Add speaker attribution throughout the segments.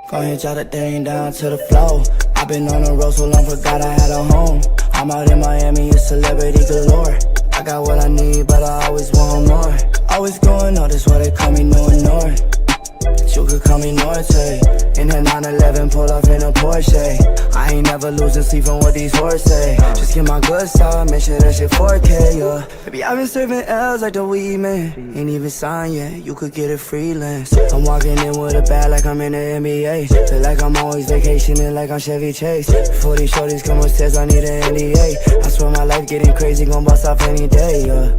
Speaker 1: Go ahead, jot that thing down to the floor. I've been on the road so long, forgot I had a home. I'm out in Miami, it's celebrity galore. I got what I need, but I always want more. Always going on, that's why they call me no ignore. But you could call me Norte. In a 911, pull off in a Porsche. I ain't never losing sleep on what these whores say. Just get my good side, make sure that shit 4K, yeah. Baby, I've been serving L's like the weed man. Ain't even signed yet, you could get it freelance. I'm walking in with a bag like I'm in the NBA. Feel like I'm always vacationing like I'm Chevy Chase. Before these shorties come upstairs, I need an NDA. I swear my life getting crazy, gon' bust off any day, yeah.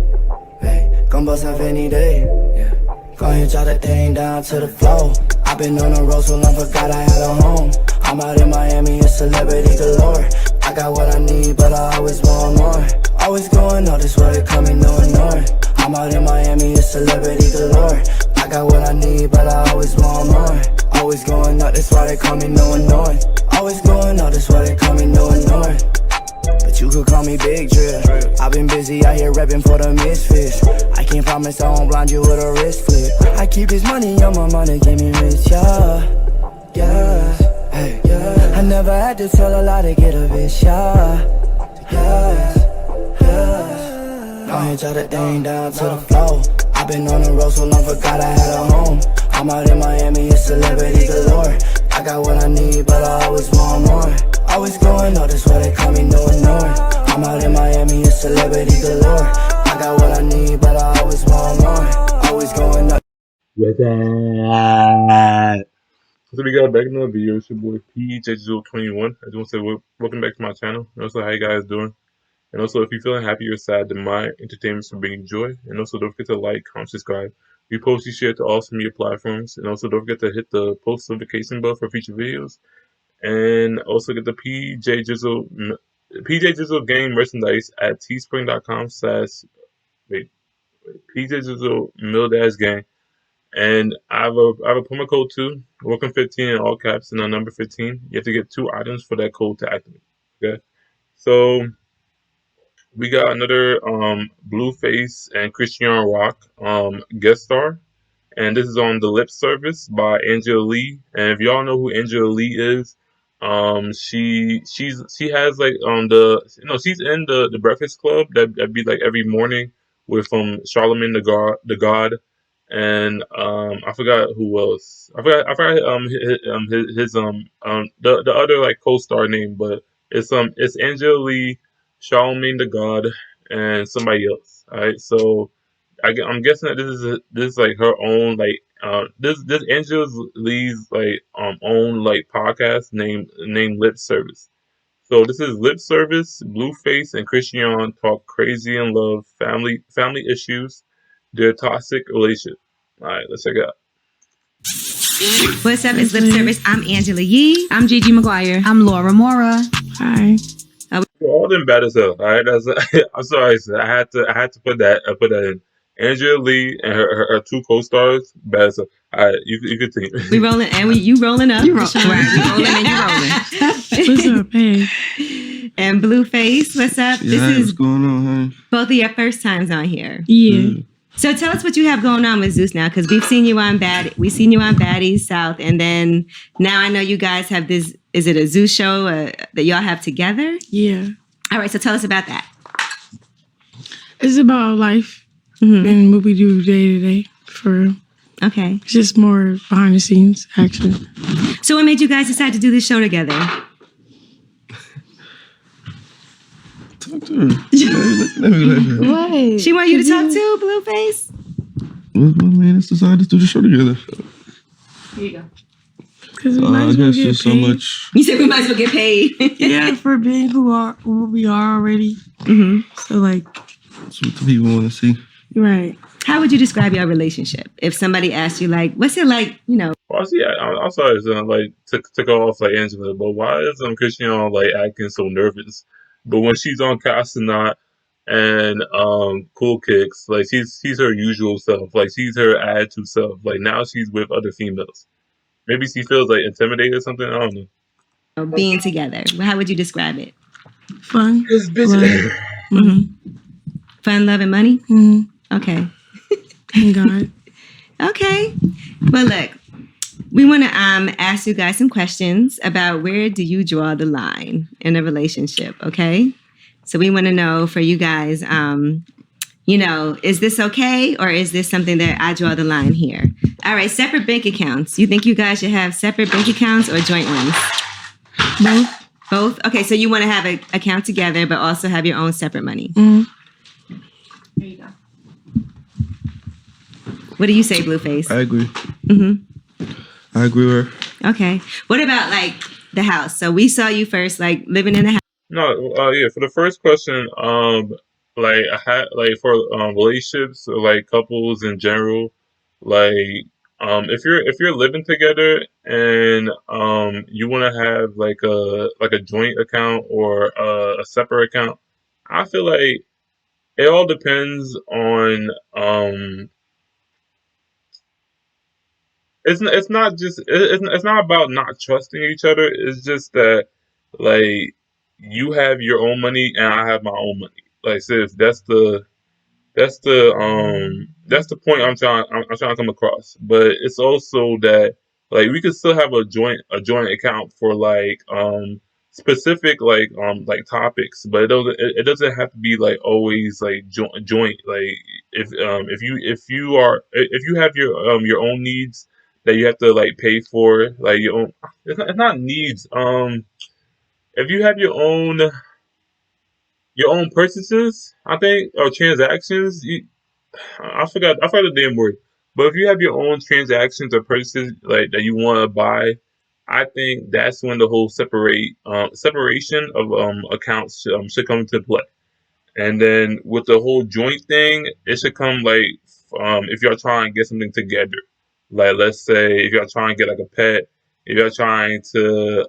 Speaker 1: Hey, gon' bust off any day, yeah. Go ahead, jot that thing down to the floor. I've been on the road so long, forgot I had a home. I'm out in Miami, it's celebrity galore. I got what I need, but I always want more. Always going on, this why they call me no ignore. I'm out in Miami, it's celebrity galore. I got what I need, but I always want more. Always going up, that's why they call me no ignore. Always going up, that's why they call me no ignore. But you could call me Big Drip. I've been busy out here repping for the misfits. I can't promise I won't blind you with a wrist flip. I keep this money on my mind to get me rich, yeah. Yeah, hey, yeah. I never had to tell a lie to get a bitch, yeah. Yeah, yeah. Go ahead, jot that thing down to the floor. I've been on the road so long, forgot I had a home. I'm out in Miami, it's celebrity galore. I got what I need, but I always want more. Always going on, that's why they call me no ignore. I'm out in Miami, it's celebrity galore. I got what I need, but I always want more. Always going up.
Speaker 2: With that. So we got back in another video. It's your boy PJ021. I just want to say welcome back to my channel. And also, how you guys doing? And also, if you're feeling happy or sad, then my entertainment is bringing joy. And also, don't forget to like, comment, subscribe, repost, and share to all social media platforms. And also, don't forget to hit the post notification bell for future videos. And also get the PJ Jizzle game merchandise at teespring.com/ PJ Jizzle Mill-Gang. And I have a promo code too, welcome 15 in all caps and a number 15. You have to get 2 items for that code to activate. Okay, so we got another Blueface and Crisean Rock guest star, and this is on the Lip Service by Angela Lee. And if y'all know who Angela Lee is, she has like she's in the Breakfast Club that be like every morning with Charlemagne the God. And I forgot who else. I forgot his the other like co-star name, but it's Angela Lee, Charlemagne the God, and somebody else. All right, so I'm guessing that this is like her own like this Angela Lee's like own like podcast named Lip Service. So this is Lip Service, Blueface, and Crisean talk crazy in love, family issues, their toxic relationship. All right, let's check it out.
Speaker 3: What's up? It's Lip Service. I'm Angela Yee.
Speaker 4: I'm Gigi McGuire.
Speaker 5: I'm Laura Mora.
Speaker 4: Hi.
Speaker 2: You're all them bad as hell. All right, I'm sorry. I had to put that in. Angela Lee and her 2 co-stars, bad as hell. All right, you continue.
Speaker 3: We rolling and you rolling up.
Speaker 4: You rolling. Right,
Speaker 3: we rolling and you rolling.
Speaker 4: What's up, hey?
Speaker 3: And Blueface, what's up?
Speaker 6: Yeah,
Speaker 3: this is
Speaker 6: what's going on, honey?
Speaker 3: both of your first times on here.
Speaker 4: Yeah.
Speaker 3: So tell us what you have going on with Zeus now, because we've seen you on Baddies South, and then now I know you guys have this. Is it a Zeus show that y'all have together?
Speaker 4: Yeah.
Speaker 3: All right, so tell us about that.
Speaker 4: It's about life and what we do day to day. For real.
Speaker 3: Okay.
Speaker 4: It's just more behind the scenes action.
Speaker 3: So what made you guys decide to do this show together?
Speaker 6: Talk to her. Let me let her.
Speaker 4: What?
Speaker 3: She want you to talk to, Blueface?
Speaker 6: Well, man, let's decide to do the show together.
Speaker 3: Here you go.
Speaker 4: Because we might
Speaker 6: I
Speaker 4: as well
Speaker 6: guess
Speaker 4: get
Speaker 6: there's so
Speaker 4: paid.
Speaker 6: much.
Speaker 3: You said we might as well get paid.
Speaker 4: Yeah, for being who we are already. So like,
Speaker 6: That's what the people want to see.
Speaker 4: right.
Speaker 3: How would you describe your relationship? If somebody asked you, like, what's it like,
Speaker 2: Well, I'm sorry, like took off like Angela, but why is Crisean like acting so nervous? But when she's on Castanot and Cool Kicks, like she's her usual self, like she's her attitude self. Like now she's with other females. Maybe she feels like intimidated or something. I don't know.
Speaker 3: being together? How would you describe it?
Speaker 4: Fun.
Speaker 2: It's busy.
Speaker 3: Fun, love, and money?
Speaker 4: Mm-hmm.
Speaker 3: Okay.
Speaker 4: Thank God.
Speaker 3: Okay. But look, we want to ask you guys some questions about where do you draw the line in a relationship, okay? So we want to know for you guys, is this okay or is this something that I draw the line here? All right, separate bank accounts. You think you guys should have separate bank accounts or joint ones?
Speaker 4: Both.
Speaker 3: Both? Okay, so you want to have an account together but also have your own separate money.
Speaker 4: Mm-hmm.
Speaker 3: There you go. What do you say, Blueface?
Speaker 6: I agree.
Speaker 3: Mm-hmm.
Speaker 6: I agree with her.
Speaker 3: Okay. What about like the house? So we saw you first, like living in the house.
Speaker 2: No, yeah. For the first question, like I had like for relationships, or, like couples in general, like if you're living together and you want to have like a joint account or a separate account, I feel like it all depends on it's not just it's not about not trusting each other. It's just that like you have your own money and I have my own money. Like sis, that's the point I'm trying to come across. But it's also that like we could still have a joint account for like specific like topics, but it doesn't have to be like always like joint like if you have your own needs that you have to like pay for like your own it's not needs if you have your own purchases, I think, or transactions. I forgot the damn word. But if you have your own transactions or purchases like that you want to buy, I think that's when the whole separation of accounts should come into play. And then with the whole joint thing, it should come like if you're trying to get something together. Like let's say if you're trying to get like a pet, if you're trying to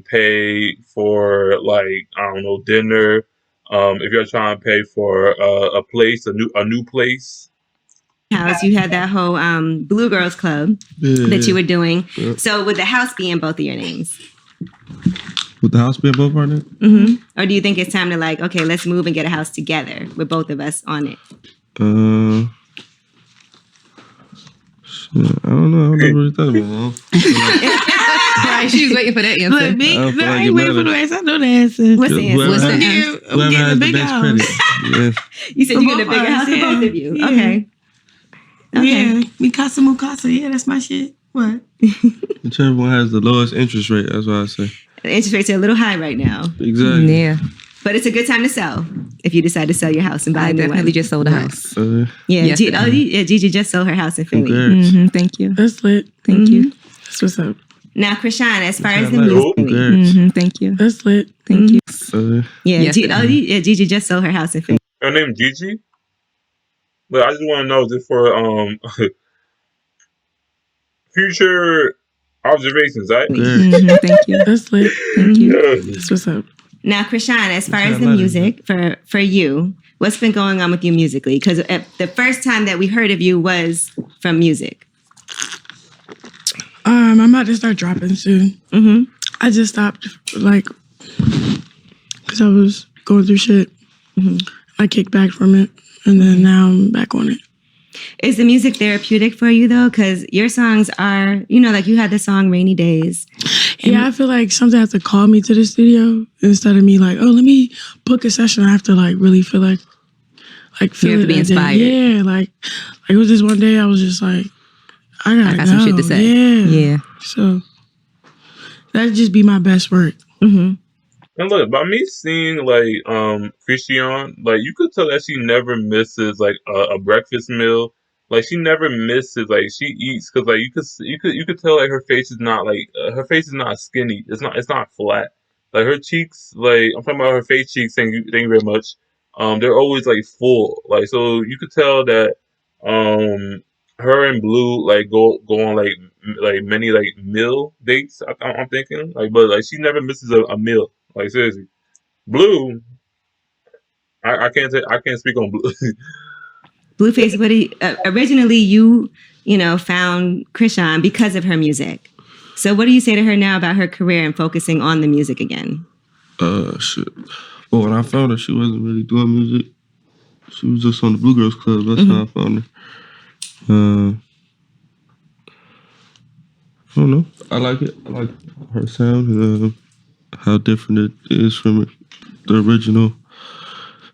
Speaker 2: pay for like I don't know dinner, if you're trying to pay for a place, a new place.
Speaker 3: House, you had that whole Blue Girls Club that you were doing.
Speaker 6: Yeah.
Speaker 3: So would the house be in both of your names?
Speaker 6: Would the house be above our name?
Speaker 3: Mm-hmm. Or do you think it's time to like, okay, let's move and get a house together with both of us on it?
Speaker 6: Shit, I don't know. I never really thought about that.
Speaker 5: Right, she was waiting for that answer.
Speaker 4: Look, big,
Speaker 6: I don't feel
Speaker 4: I
Speaker 6: like
Speaker 4: ain't
Speaker 6: it
Speaker 4: waiting for the
Speaker 6: matters.
Speaker 4: answer. I know the answer.
Speaker 3: What's the answer?
Speaker 5: What's the
Speaker 4: I'm
Speaker 5: answer?
Speaker 6: Whoever
Speaker 4: getting a
Speaker 6: has the
Speaker 4: big
Speaker 6: best
Speaker 4: house.
Speaker 6: credit. Yeah.
Speaker 3: You said
Speaker 4: For
Speaker 3: you get a
Speaker 4: both
Speaker 3: bigger
Speaker 4: of us,
Speaker 3: house for
Speaker 4: yeah.
Speaker 3: both of you.
Speaker 4: Yeah.
Speaker 3: Okay. Okay.
Speaker 4: Yeah, Mikasa. Yeah, that's my shit. What?
Speaker 6: Whichever one has the lowest interest rate, that's what I say.
Speaker 3: The interest rates are a little high right now,
Speaker 6: Exactly.
Speaker 5: Yeah,
Speaker 3: but it's a good time to sell if you decide to sell your house and buy
Speaker 5: I
Speaker 3: a new
Speaker 5: definitely
Speaker 3: one.
Speaker 5: just sold a house.
Speaker 3: Yeah,
Speaker 5: yesterday.
Speaker 3: Gigi just sold her house in Philly.
Speaker 6: Congrats.
Speaker 5: Thank you.
Speaker 4: That's lit.
Speaker 5: Thank you.
Speaker 4: That's what's up.
Speaker 3: Now, Krishan, as far as the
Speaker 6: Congrats.
Speaker 3: music,
Speaker 6: Congrats.
Speaker 5: Thank you.
Speaker 4: That's lit.
Speaker 5: Thank you.
Speaker 3: Gigi just sold her house in Philly.
Speaker 2: Her name Gigi. But I just want to know just for future observations, right?
Speaker 5: Thank you.
Speaker 4: That's lit.
Speaker 5: Thank you.
Speaker 2: Yeah.
Speaker 4: That's what's up.
Speaker 3: Now, Krishan, as far
Speaker 6: What's
Speaker 3: as the
Speaker 6: that
Speaker 3: music for you, what's been going on with you musically? Because the first time that we heard of you was from music.
Speaker 4: I'm about to start dropping soon.
Speaker 3: Mm-hmm.
Speaker 4: I just stopped, like, because I was going through shit.
Speaker 3: Mm-hmm.
Speaker 4: I kicked back from it, and then now I'm back on it.
Speaker 3: Is the music therapeutic for you, though? Because your songs are, like you had the song Rainy Days.
Speaker 4: Yeah, I feel like something has to call me to the studio instead of me like, oh, let me book a session. I have to like really feel like feel
Speaker 5: You have to
Speaker 4: it
Speaker 5: be
Speaker 4: that day.
Speaker 5: inspired.
Speaker 4: Yeah, like it was just one day I was just like, I gotta
Speaker 5: got
Speaker 4: go.
Speaker 5: some shit to say.
Speaker 4: Yeah. So that'd just be my best work.
Speaker 3: Mm-hmm.
Speaker 2: And look, by me seeing like Crisean, like you could tell that she never misses like a breakfast meal. Like she never misses. Like she eats because like you could tell like her face is not like her face is not skinny. It's not flat. Like her cheeks, like I'm talking about her face cheeks. Thank you very much. They're always like full. Like so you could tell that her and Blue like go on like many like meal dates. I'm thinking like, but like she never misses a meal. Like seriously, Blue. I can't speak on Blue.
Speaker 3: Blueface, what do you, originally you found Krishan because of her music. So what do you say to her now about her career and focusing on the music again?
Speaker 6: Shit. Well, when I found her, she wasn't really doing music. She was just on the Blue Girls Club. That's how I found her. I don't know. I like it. I like her sound and how different it is from the original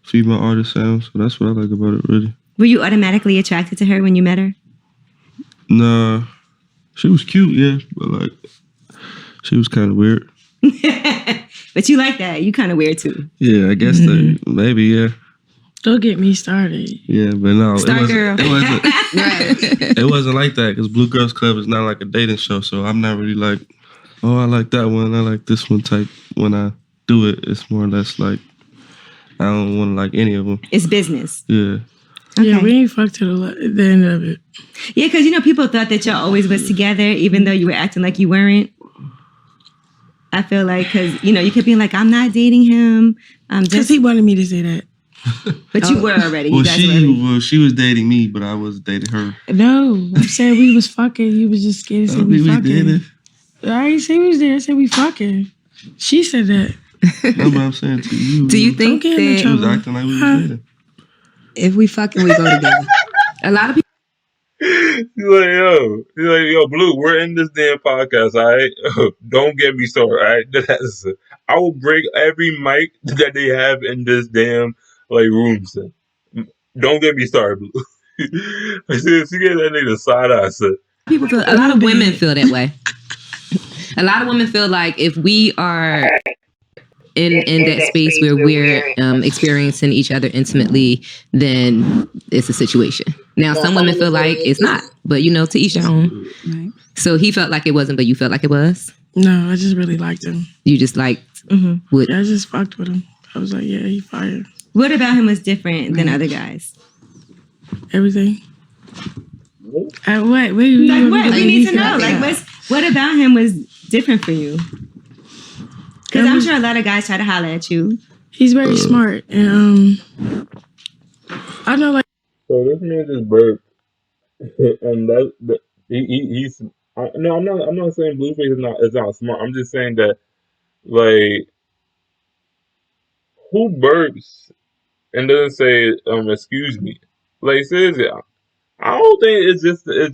Speaker 6: female artist sound. So that's what I like about it, really.
Speaker 3: Were you automatically attracted to her when you met her?
Speaker 6: Nah, she was cute, yeah, but like she was kind of weird.
Speaker 3: But you like that. You kind of weird too.
Speaker 6: Yeah, I guess that maybe, yeah.
Speaker 4: Don't get me started.
Speaker 6: Yeah, but no,
Speaker 3: Star girl.
Speaker 6: it wasn't like that because Blue Girls Club is not like a dating show. So I'm not really like, oh, I like that one, I like this one type. When I do it, it's more or less like I don't want to like any of them.
Speaker 3: It's business.
Speaker 6: Yeah.
Speaker 4: Yeah,
Speaker 3: Okay.
Speaker 4: we ain't fucked to the end of it.
Speaker 3: Yeah, because people thought that y'all always was together, even though you were acting like you weren't. I feel like because you kept being like, I'm not dating him. I'm
Speaker 4: Because
Speaker 3: just.
Speaker 4: he wanted me to say that.
Speaker 3: But you were already.
Speaker 6: Well,
Speaker 3: You guys were already.
Speaker 6: she was dating me, but I was dating her.
Speaker 4: No, I said we was fucking. He was just scared to say we fucking.
Speaker 6: dating.
Speaker 4: I ain't say we was there. I said we fucking. She said that.
Speaker 6: That's what I'm saying to you.
Speaker 5: Do you think
Speaker 4: Don't get in
Speaker 5: that
Speaker 6: She was
Speaker 4: trouble.
Speaker 6: acting like we was dating.
Speaker 5: if we fucking, we go together? A lot of people.
Speaker 2: He's like, yo, Blue, we're in this damn podcast, all right? Don't get me started, all right? I will break every mic that they have in this damn room, son. Don't get me started, Blue. She gave that nigga side eye, son.
Speaker 5: People feel. A lot of women feel that way. A lot of women feel like if we are in that space where we're experiencing each other intimately, then it's a situation. Now, some women feel like it's not, but to each their own.
Speaker 7: Right.
Speaker 5: So he felt like it wasn't, but you felt like it was.
Speaker 4: No, I just really liked him.
Speaker 5: You just liked what?
Speaker 4: I just fucked with him. I was like, yeah, he fired.
Speaker 3: What about him was different than other guys?
Speaker 4: Everything. What? Wait,
Speaker 3: Like what? We need to know. Like what about him was different for you? Because I'm sure a lot of guys try to holler at you.
Speaker 4: He's very smart, and I know, like.
Speaker 2: So this man just burped, and he's. No, I'm not saying Blueface is not smart. I'm just saying that who burps and doesn't say excuse me? Seriously, I don't think it's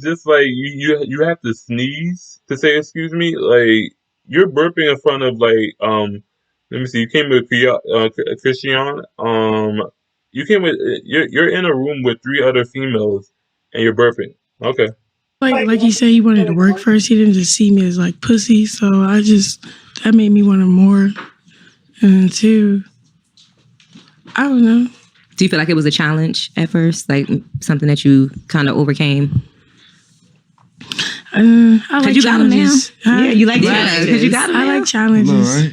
Speaker 2: just like you have to sneeze to say excuse me. You're burping in front of let me see, you came with Crisean. You came with you're in a room with 3 other females and you're burping. Okay.
Speaker 4: Like he said, he wanted to work first. He didn't just see me as like pussy. So that made me want him more. And 2, I don't know.
Speaker 5: Do you feel like it was a challenge at first, like something that you kind of overcame?
Speaker 4: I like
Speaker 5: you got him now?
Speaker 4: challenges.
Speaker 3: Yeah, you like
Speaker 5: Right,
Speaker 3: challenges.
Speaker 5: 'cause you got him
Speaker 4: I
Speaker 5: now.
Speaker 4: like challenges.
Speaker 6: No, right?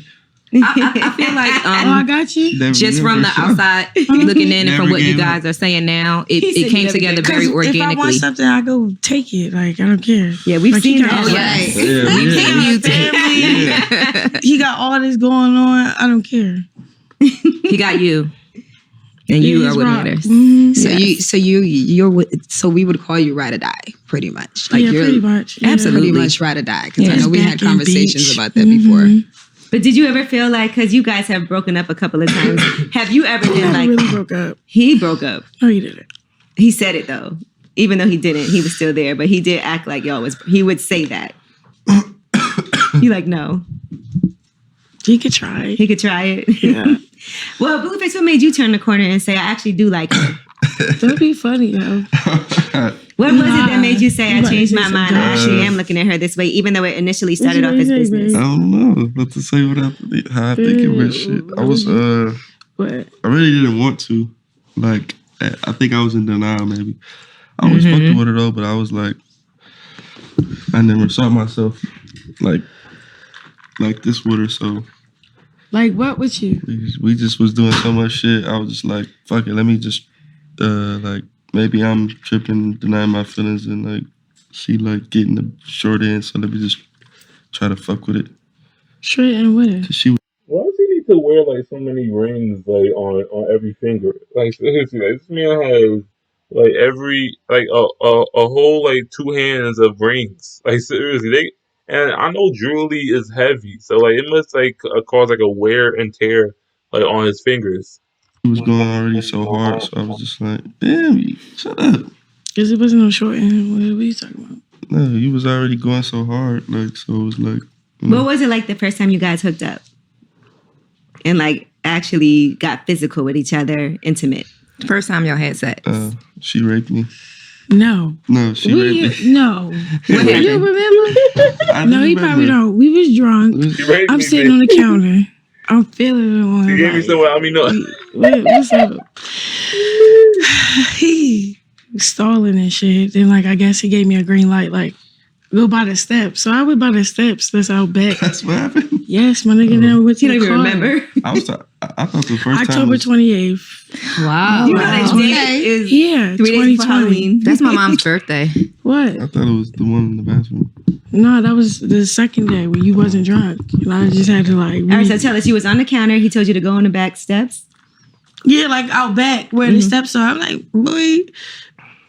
Speaker 5: I feel like
Speaker 4: Oh, I got you.
Speaker 6: Never
Speaker 5: just
Speaker 6: gave
Speaker 5: from
Speaker 6: her
Speaker 5: the
Speaker 6: a shot.
Speaker 5: outside looking in and from
Speaker 6: Never
Speaker 5: what you
Speaker 6: gave
Speaker 5: guys are saying now,
Speaker 3: He said
Speaker 5: it
Speaker 3: you
Speaker 5: came
Speaker 3: never
Speaker 5: together
Speaker 3: gave-
Speaker 5: very
Speaker 4: 'Cause If I want
Speaker 5: organically.
Speaker 4: something, I go take it. Like, I don't care.
Speaker 3: Yeah, we've
Speaker 4: Like, he
Speaker 3: seen
Speaker 4: got
Speaker 3: that.
Speaker 4: all
Speaker 5: yes.
Speaker 6: Yeah,
Speaker 5: We've
Speaker 6: yeah.
Speaker 5: seen you
Speaker 4: family. He got all this going on. I don't care.
Speaker 5: He got you. And you
Speaker 4: Yeah,
Speaker 5: are
Speaker 4: he's
Speaker 5: what
Speaker 4: rock.
Speaker 5: matters.
Speaker 4: Mhm.
Speaker 7: So we would call you ride or die, pretty much. Like
Speaker 4: Yeah,
Speaker 7: you're
Speaker 4: pretty much. Yeah.
Speaker 5: Absolutely.
Speaker 7: pretty much ride or die. Because I
Speaker 5: Yeah.
Speaker 7: know we had
Speaker 4: Back in
Speaker 7: conversations
Speaker 4: beach.
Speaker 7: about that before.
Speaker 4: Mhm.
Speaker 3: But did you ever feel like, because you guys have broken up a couple of times, have you ever been
Speaker 4: I
Speaker 3: like,
Speaker 4: really broke up.
Speaker 3: he broke up?
Speaker 4: No, he didn't.
Speaker 3: He said it though. Even though he didn't, he was still there, but he did act like he would say that. You like, no,
Speaker 4: He could try.
Speaker 3: he could try it.
Speaker 4: Yeah.
Speaker 3: Well, Blueface, what made you turn the corner and say, I actually do like her?
Speaker 4: That'd be funny, though.
Speaker 3: What was it that made you say, I
Speaker 4: You
Speaker 3: changed my
Speaker 4: might say
Speaker 3: mind? I
Speaker 4: something.
Speaker 3: actually am looking at her this way, even though it initially started off
Speaker 4: you
Speaker 3: as
Speaker 4: say,
Speaker 3: business.
Speaker 4: babe?
Speaker 6: I don't know what to say how I think it was shit. I was
Speaker 4: What?
Speaker 6: I really didn't want to. Like I think I was in denial maybe. I always fucked with her though, but I was like I never saw myself like this with her, so
Speaker 4: Like, what with you?
Speaker 6: we just was doing so much shit. I was just like, fuck it, let me just maybe I'm tripping, denying my feelings, and like she like getting the short end, so let me just try to fuck with it.
Speaker 4: Straight and with.
Speaker 6: 'Cause she
Speaker 2: Why does he need to wear so many rings on every finger? Seriously, this man has every a whole 2 hands of rings. Seriously, and I know jewelry is heavy, so it must cause a wear and tear on his fingers.
Speaker 6: was going already so hard, so I was just like, damn, shut up.
Speaker 4: Because it wasn't no short end. What are we talking about?
Speaker 6: No, you was already going so hard, like, so it was like.
Speaker 3: What was it like the first time you guys hooked up and like actually got physical with each other, intimate?
Speaker 5: First time y'all had sex.
Speaker 6: She raped me.
Speaker 4: No.
Speaker 6: No, she raped me.
Speaker 4: No.
Speaker 5: What happened?
Speaker 4: You remember?
Speaker 6: I
Speaker 4: No, he
Speaker 6: remember.
Speaker 4: probably don't. We was drunk.
Speaker 2: She raped
Speaker 4: I'm
Speaker 2: me,
Speaker 4: sitting
Speaker 2: bitch.
Speaker 4: on the counter. I'm feeling it on.
Speaker 2: She gave me
Speaker 4: like,
Speaker 2: some. I mean, no.
Speaker 4: What's up? He stalling and shit. Then, like, I guess he gave me a green light, like, go by the steps. So I went by the steps that's out back.
Speaker 6: That's what happened.
Speaker 4: Yes, my nigga then went to
Speaker 3: You don't
Speaker 4: the
Speaker 3: even
Speaker 4: car.
Speaker 3: remember?
Speaker 6: I thought the first time
Speaker 4: October
Speaker 6: was,
Speaker 4: 28th.
Speaker 5: Wow.
Speaker 3: You know that
Speaker 7: Okay.
Speaker 3: date is
Speaker 4: Yeah,
Speaker 3: 3 days before
Speaker 4: 2020.
Speaker 3: Halloween.
Speaker 5: That's my mom's birthday.
Speaker 4: What?
Speaker 6: I thought it was the one in the bathroom.
Speaker 4: No, that was the second day when you wasn't drunk. And I just had to like.
Speaker 3: All right, so tell us, you was on the counter. He told you to go on the back steps.
Speaker 4: Yeah, like out back where the steps are. I'm like, boy,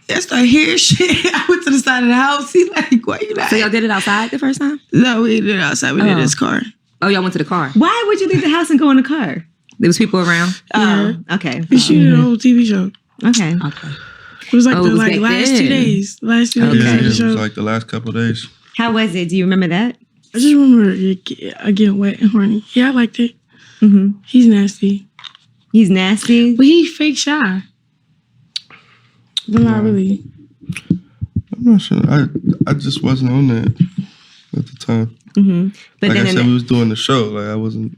Speaker 4: I started hearing shit. I went to the side of the house. He like, why you not?
Speaker 5: So y'all did it outside the first time?
Speaker 4: No, we did it outside. We did his car.
Speaker 5: Oh, y'all went to the car.
Speaker 3: Why would you leave the house and go in the car?
Speaker 5: There was people around.
Speaker 3: Oh, okay.
Speaker 4: We shooted a whole TV show.
Speaker 3: Okay.
Speaker 4: It was like
Speaker 5: Oh,
Speaker 4: the
Speaker 5: it was
Speaker 4: like
Speaker 5: back
Speaker 4: last
Speaker 5: then.
Speaker 4: 2 days. Last 2 days
Speaker 6: Yeah,
Speaker 4: of the
Speaker 6: it was
Speaker 4: show.
Speaker 6: like the last couple of days.
Speaker 3: How was it? Do you remember that?
Speaker 4: I just remember I getting wet and horny. Yeah, I liked it.
Speaker 3: Mm-hmm.
Speaker 4: He's nasty.
Speaker 3: He's nasty.
Speaker 4: But he fake shy. But not really.
Speaker 6: I'm not sure. I just wasn't on that at the time.
Speaker 3: Mm-hmm. But
Speaker 6: Like
Speaker 3: then
Speaker 6: I said, we was doing the show. Like I wasn't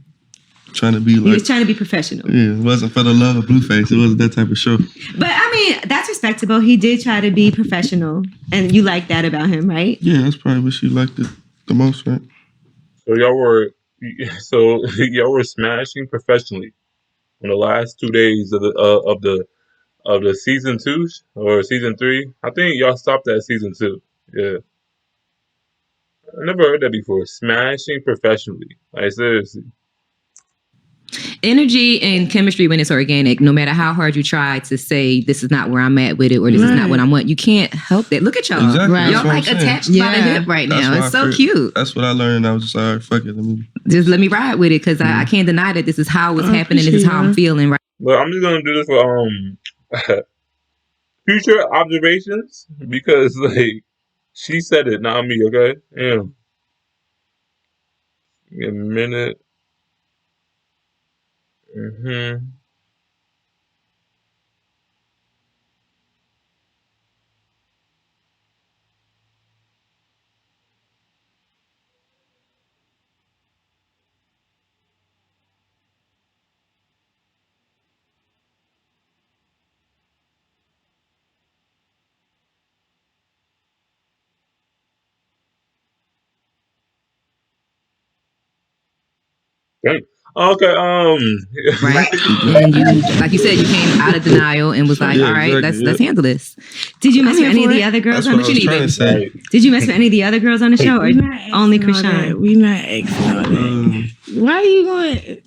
Speaker 6: trying to be
Speaker 3: he
Speaker 6: like.
Speaker 3: was trying to be professional.
Speaker 6: Yeah, it wasn't for the love of Blueface. It wasn't that type of show.
Speaker 3: But I mean, that's respectable. He did try to be professional, and you like that about him, right?
Speaker 6: Yeah, that's probably what she liked it the most, right?
Speaker 2: So y'all were smashing professionally on the last 2 days of the season 2 or season 3. I think y'all stopped at season 2. Yeah, I never heard that before. Smashing professionally, like seriously.
Speaker 5: Energy and chemistry when it's organic, no matter how hard you try to say this is not where I'm at with it or this is not what I want, you can't help that. Look at y'all.
Speaker 6: Exactly, that's
Speaker 5: Y'all
Speaker 6: what I'm
Speaker 5: like
Speaker 6: saying.
Speaker 5: attached by the
Speaker 7: Yeah.
Speaker 5: hip right
Speaker 6: That's
Speaker 5: now.
Speaker 6: why
Speaker 5: It's
Speaker 6: I
Speaker 5: so
Speaker 6: figured-
Speaker 5: cute.
Speaker 6: That's what I learned. I was just like, all right, fuck it.
Speaker 5: Just let me ride with it because I can't deny that this is how it's happening. This is how I'm feeling right.
Speaker 2: But I'm just gonna do this for future observations because like she said it, not me. Okay, yeah. Give me a minute. Mm-hmm. Okay.
Speaker 5: Right. And you, like you said, you came out of denial and was like,
Speaker 6: Yeah,
Speaker 5: all right,
Speaker 6: exactly,
Speaker 5: let's handle this.
Speaker 3: Did you mess with
Speaker 5: I'm
Speaker 3: any
Speaker 5: here
Speaker 3: of
Speaker 5: for
Speaker 3: the
Speaker 5: it.
Speaker 3: other girls
Speaker 6: That's
Speaker 3: on
Speaker 6: what
Speaker 3: the
Speaker 6: I was
Speaker 3: show?
Speaker 6: trying to say.
Speaker 2: Right.
Speaker 3: Did you mess with any of the other girls on the show, or
Speaker 4: We not asking
Speaker 3: only
Speaker 4: all that.
Speaker 3: Krishan?
Speaker 4: We not asking all that. Why are you going?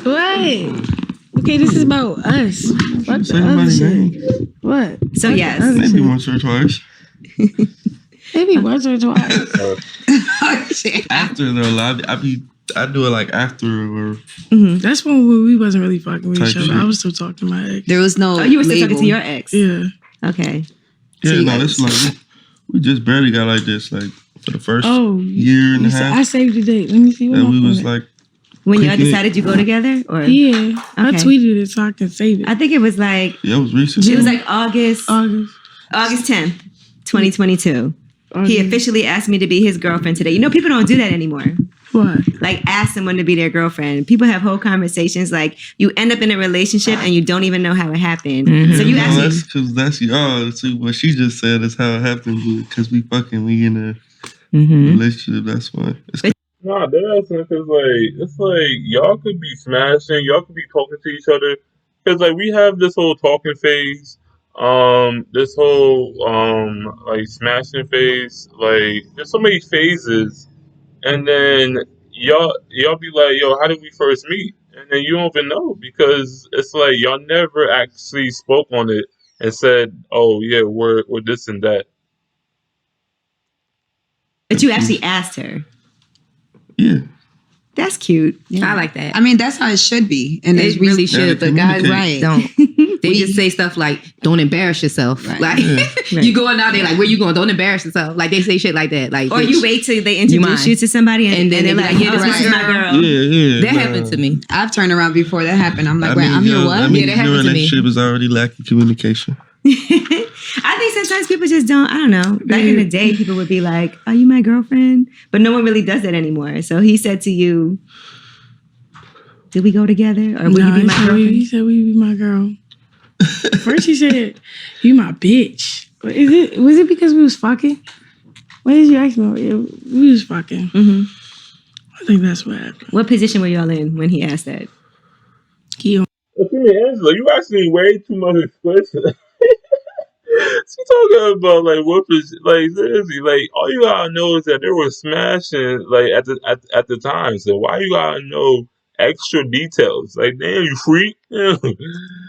Speaker 4: What? Okay, this is about us. Fuck
Speaker 6: Say
Speaker 4: the other
Speaker 6: nobody's
Speaker 4: shit.
Speaker 6: name.
Speaker 4: What?
Speaker 3: So
Speaker 4: Fuck the
Speaker 3: yes.
Speaker 4: other
Speaker 6: Maybe
Speaker 4: shit.
Speaker 6: once or twice.
Speaker 4: Maybe once or twice.
Speaker 6: After though, I do it like after or
Speaker 4: That's when we wasn't really fucking with each
Speaker 6: Type
Speaker 4: other.
Speaker 6: shit.
Speaker 4: I was still talking to my ex.
Speaker 7: There was no
Speaker 3: Oh, you were still talking
Speaker 7: label.
Speaker 3: to your ex.
Speaker 4: Yeah.
Speaker 3: Okay.
Speaker 6: yeah.
Speaker 7: you
Speaker 6: No,
Speaker 7: guys-
Speaker 6: this is like we just barely got like this like for the first
Speaker 4: Oh,
Speaker 6: year and a
Speaker 4: you said, I
Speaker 6: half.
Speaker 4: saved the date. Let me see what
Speaker 6: And
Speaker 4: my
Speaker 6: we
Speaker 4: phone
Speaker 6: was
Speaker 4: is.
Speaker 6: like,
Speaker 3: When y'all
Speaker 6: Cricket.
Speaker 3: decided you go together, or
Speaker 4: Yeah, I
Speaker 3: Okay.
Speaker 4: tweeted it so I can save it.
Speaker 3: I think it was like
Speaker 6: yeah, it was recent.
Speaker 3: it was like August 10th, 2022. He
Speaker 4: August.
Speaker 3: officially asked me to be his girlfriend today. You know, people don't do that anymore.
Speaker 4: What?
Speaker 3: Like, ask someone to be their girlfriend. People have whole conversations. Like, you end up in a relationship and you don't even know how it happened. So you
Speaker 6: No,
Speaker 3: ask
Speaker 6: that's
Speaker 3: me.
Speaker 6: because that's y'all. See, what she just said is how it happened because we in a relationship. That's why. It's
Speaker 2: Nah, that's because it's like y'all could be smashing, y'all could be talking to each other, because like we have this whole talking phase, this whole like smashing phase, like there's so many phases, and then y'all be like, yo, how did we first meet? And then you don't even know because it's like y'all never actually spoke on it and said, oh yeah, we're this and that.
Speaker 3: But you actually asked her.
Speaker 6: yeah.
Speaker 3: That's cute.
Speaker 5: I like that.
Speaker 7: I mean, that's how it should be. And
Speaker 5: It
Speaker 7: it's
Speaker 5: really should, but guys
Speaker 6: communicate.
Speaker 5: don't. They just say stuff like, don't embarrass yourself.
Speaker 7: Right.
Speaker 5: Like, you going out there like, where you going? Don't embarrass yourself. Like, they say shit like that. Like,
Speaker 3: Or you wait till they introduce you to somebody and then they're like, yeah, this is my girl.
Speaker 6: Yeah.
Speaker 5: That happened to me.
Speaker 7: I've turned around before that happened. I'm like,
Speaker 6: I
Speaker 7: wait,
Speaker 6: mean,
Speaker 7: I'm your what?
Speaker 6: I mean,
Speaker 5: Yeah, that happened
Speaker 6: your
Speaker 5: to me.
Speaker 6: relationship is already lacking communication.
Speaker 3: I think sometimes people just don't, I don't know. Back in the day, people would be like, are you my girlfriend? But no one really does that anymore. So he said to you, did we go together? Or will you be my girlfriend?
Speaker 4: He said, will you be my girl? First he said, you my bitch. Was it because we was fucking? What did you ask me? We was fucking.
Speaker 3: Mm-hmm.
Speaker 4: I think that's what happened.
Speaker 3: What position were y'all in when he asked that?
Speaker 4: He on
Speaker 2: Excuse me, Angela, you asking way too much question. She talking about like what is like seriously, like all you gotta know is that they were smashing like at the time. So why you gotta know extra details? Like damn, you freak. Yeah.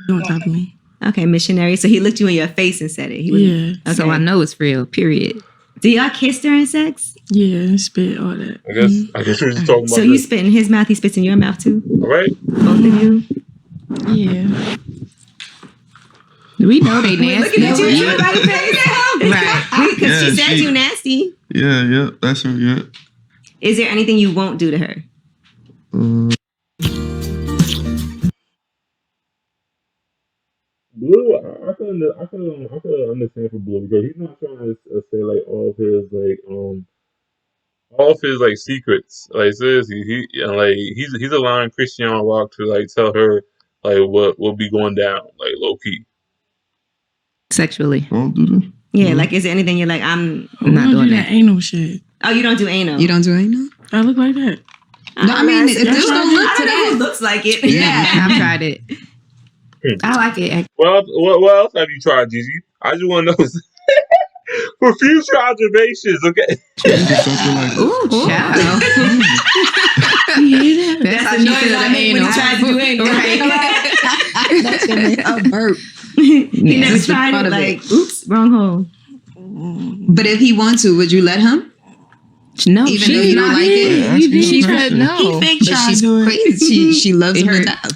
Speaker 4: on top of me.
Speaker 3: Okay, missionary. So he looked you in your face and said it. He was,
Speaker 4: Yeah.
Speaker 3: Okay.
Speaker 5: So I know it's real, period.
Speaker 3: Do y'all kiss during sex?
Speaker 4: Yeah, and spit, all that.
Speaker 2: I guess we're just talking about
Speaker 3: So you
Speaker 2: this.
Speaker 3: spit in his mouth, he spits in your mouth too?
Speaker 2: All right.
Speaker 3: Both of you?
Speaker 4: Yeah.
Speaker 5: We know they nasty.
Speaker 3: Looking at you, everybody face.
Speaker 5: Right.
Speaker 3: Because she
Speaker 6: Yeah,
Speaker 3: said
Speaker 6: she-
Speaker 3: you nasty.
Speaker 6: Yeah, that's her. Yeah.
Speaker 3: Is there anything you won't do to her?
Speaker 2: Blue, I can understand for Blue because he's not trying to say like all of his like secrets. Like seriously, he's allowing Christian Rock to like tell her like what will be going down like low key.
Speaker 5: Sexually.
Speaker 6: Don't do that.
Speaker 3: Yeah, like is there anything you're like, I'm
Speaker 5: I'm not
Speaker 4: I don't
Speaker 5: doing
Speaker 4: do
Speaker 5: that.
Speaker 4: that anal shit.
Speaker 3: Oh, you don't do anal.
Speaker 7: You don't do anal?
Speaker 4: I look like that.
Speaker 7: No, I mean, if this don't look
Speaker 3: I
Speaker 7: to
Speaker 3: don't know who
Speaker 7: that.
Speaker 3: looks like it.
Speaker 7: Yeah.
Speaker 5: I've tried it. I like it.
Speaker 2: Well, what else have you tried, Gigi? I just want to know for future observations. Okay.
Speaker 6: Just something like that.
Speaker 5: Ooh, child. That's how
Speaker 3: the
Speaker 5: she
Speaker 3: noise
Speaker 5: feel
Speaker 3: I
Speaker 5: the
Speaker 3: make when
Speaker 5: anal.
Speaker 3: he tries to do anal.
Speaker 5: Right.
Speaker 7: That shit make a burp.
Speaker 3: He never
Speaker 7: Just the
Speaker 3: tried
Speaker 7: thought
Speaker 3: it.
Speaker 7: of
Speaker 3: Like, oops, wrong hole.
Speaker 7: But if he wants to, would you let him?
Speaker 5: No,
Speaker 7: Even though you don't like it?
Speaker 6: Yeah, ask me
Speaker 5: She
Speaker 6: a
Speaker 5: said
Speaker 6: question.
Speaker 5: no.
Speaker 4: He fake
Speaker 7: But
Speaker 4: trying
Speaker 7: she's
Speaker 4: to do it.
Speaker 7: crazy. She loves
Speaker 5: It
Speaker 7: him to
Speaker 5: hurt.
Speaker 7: death.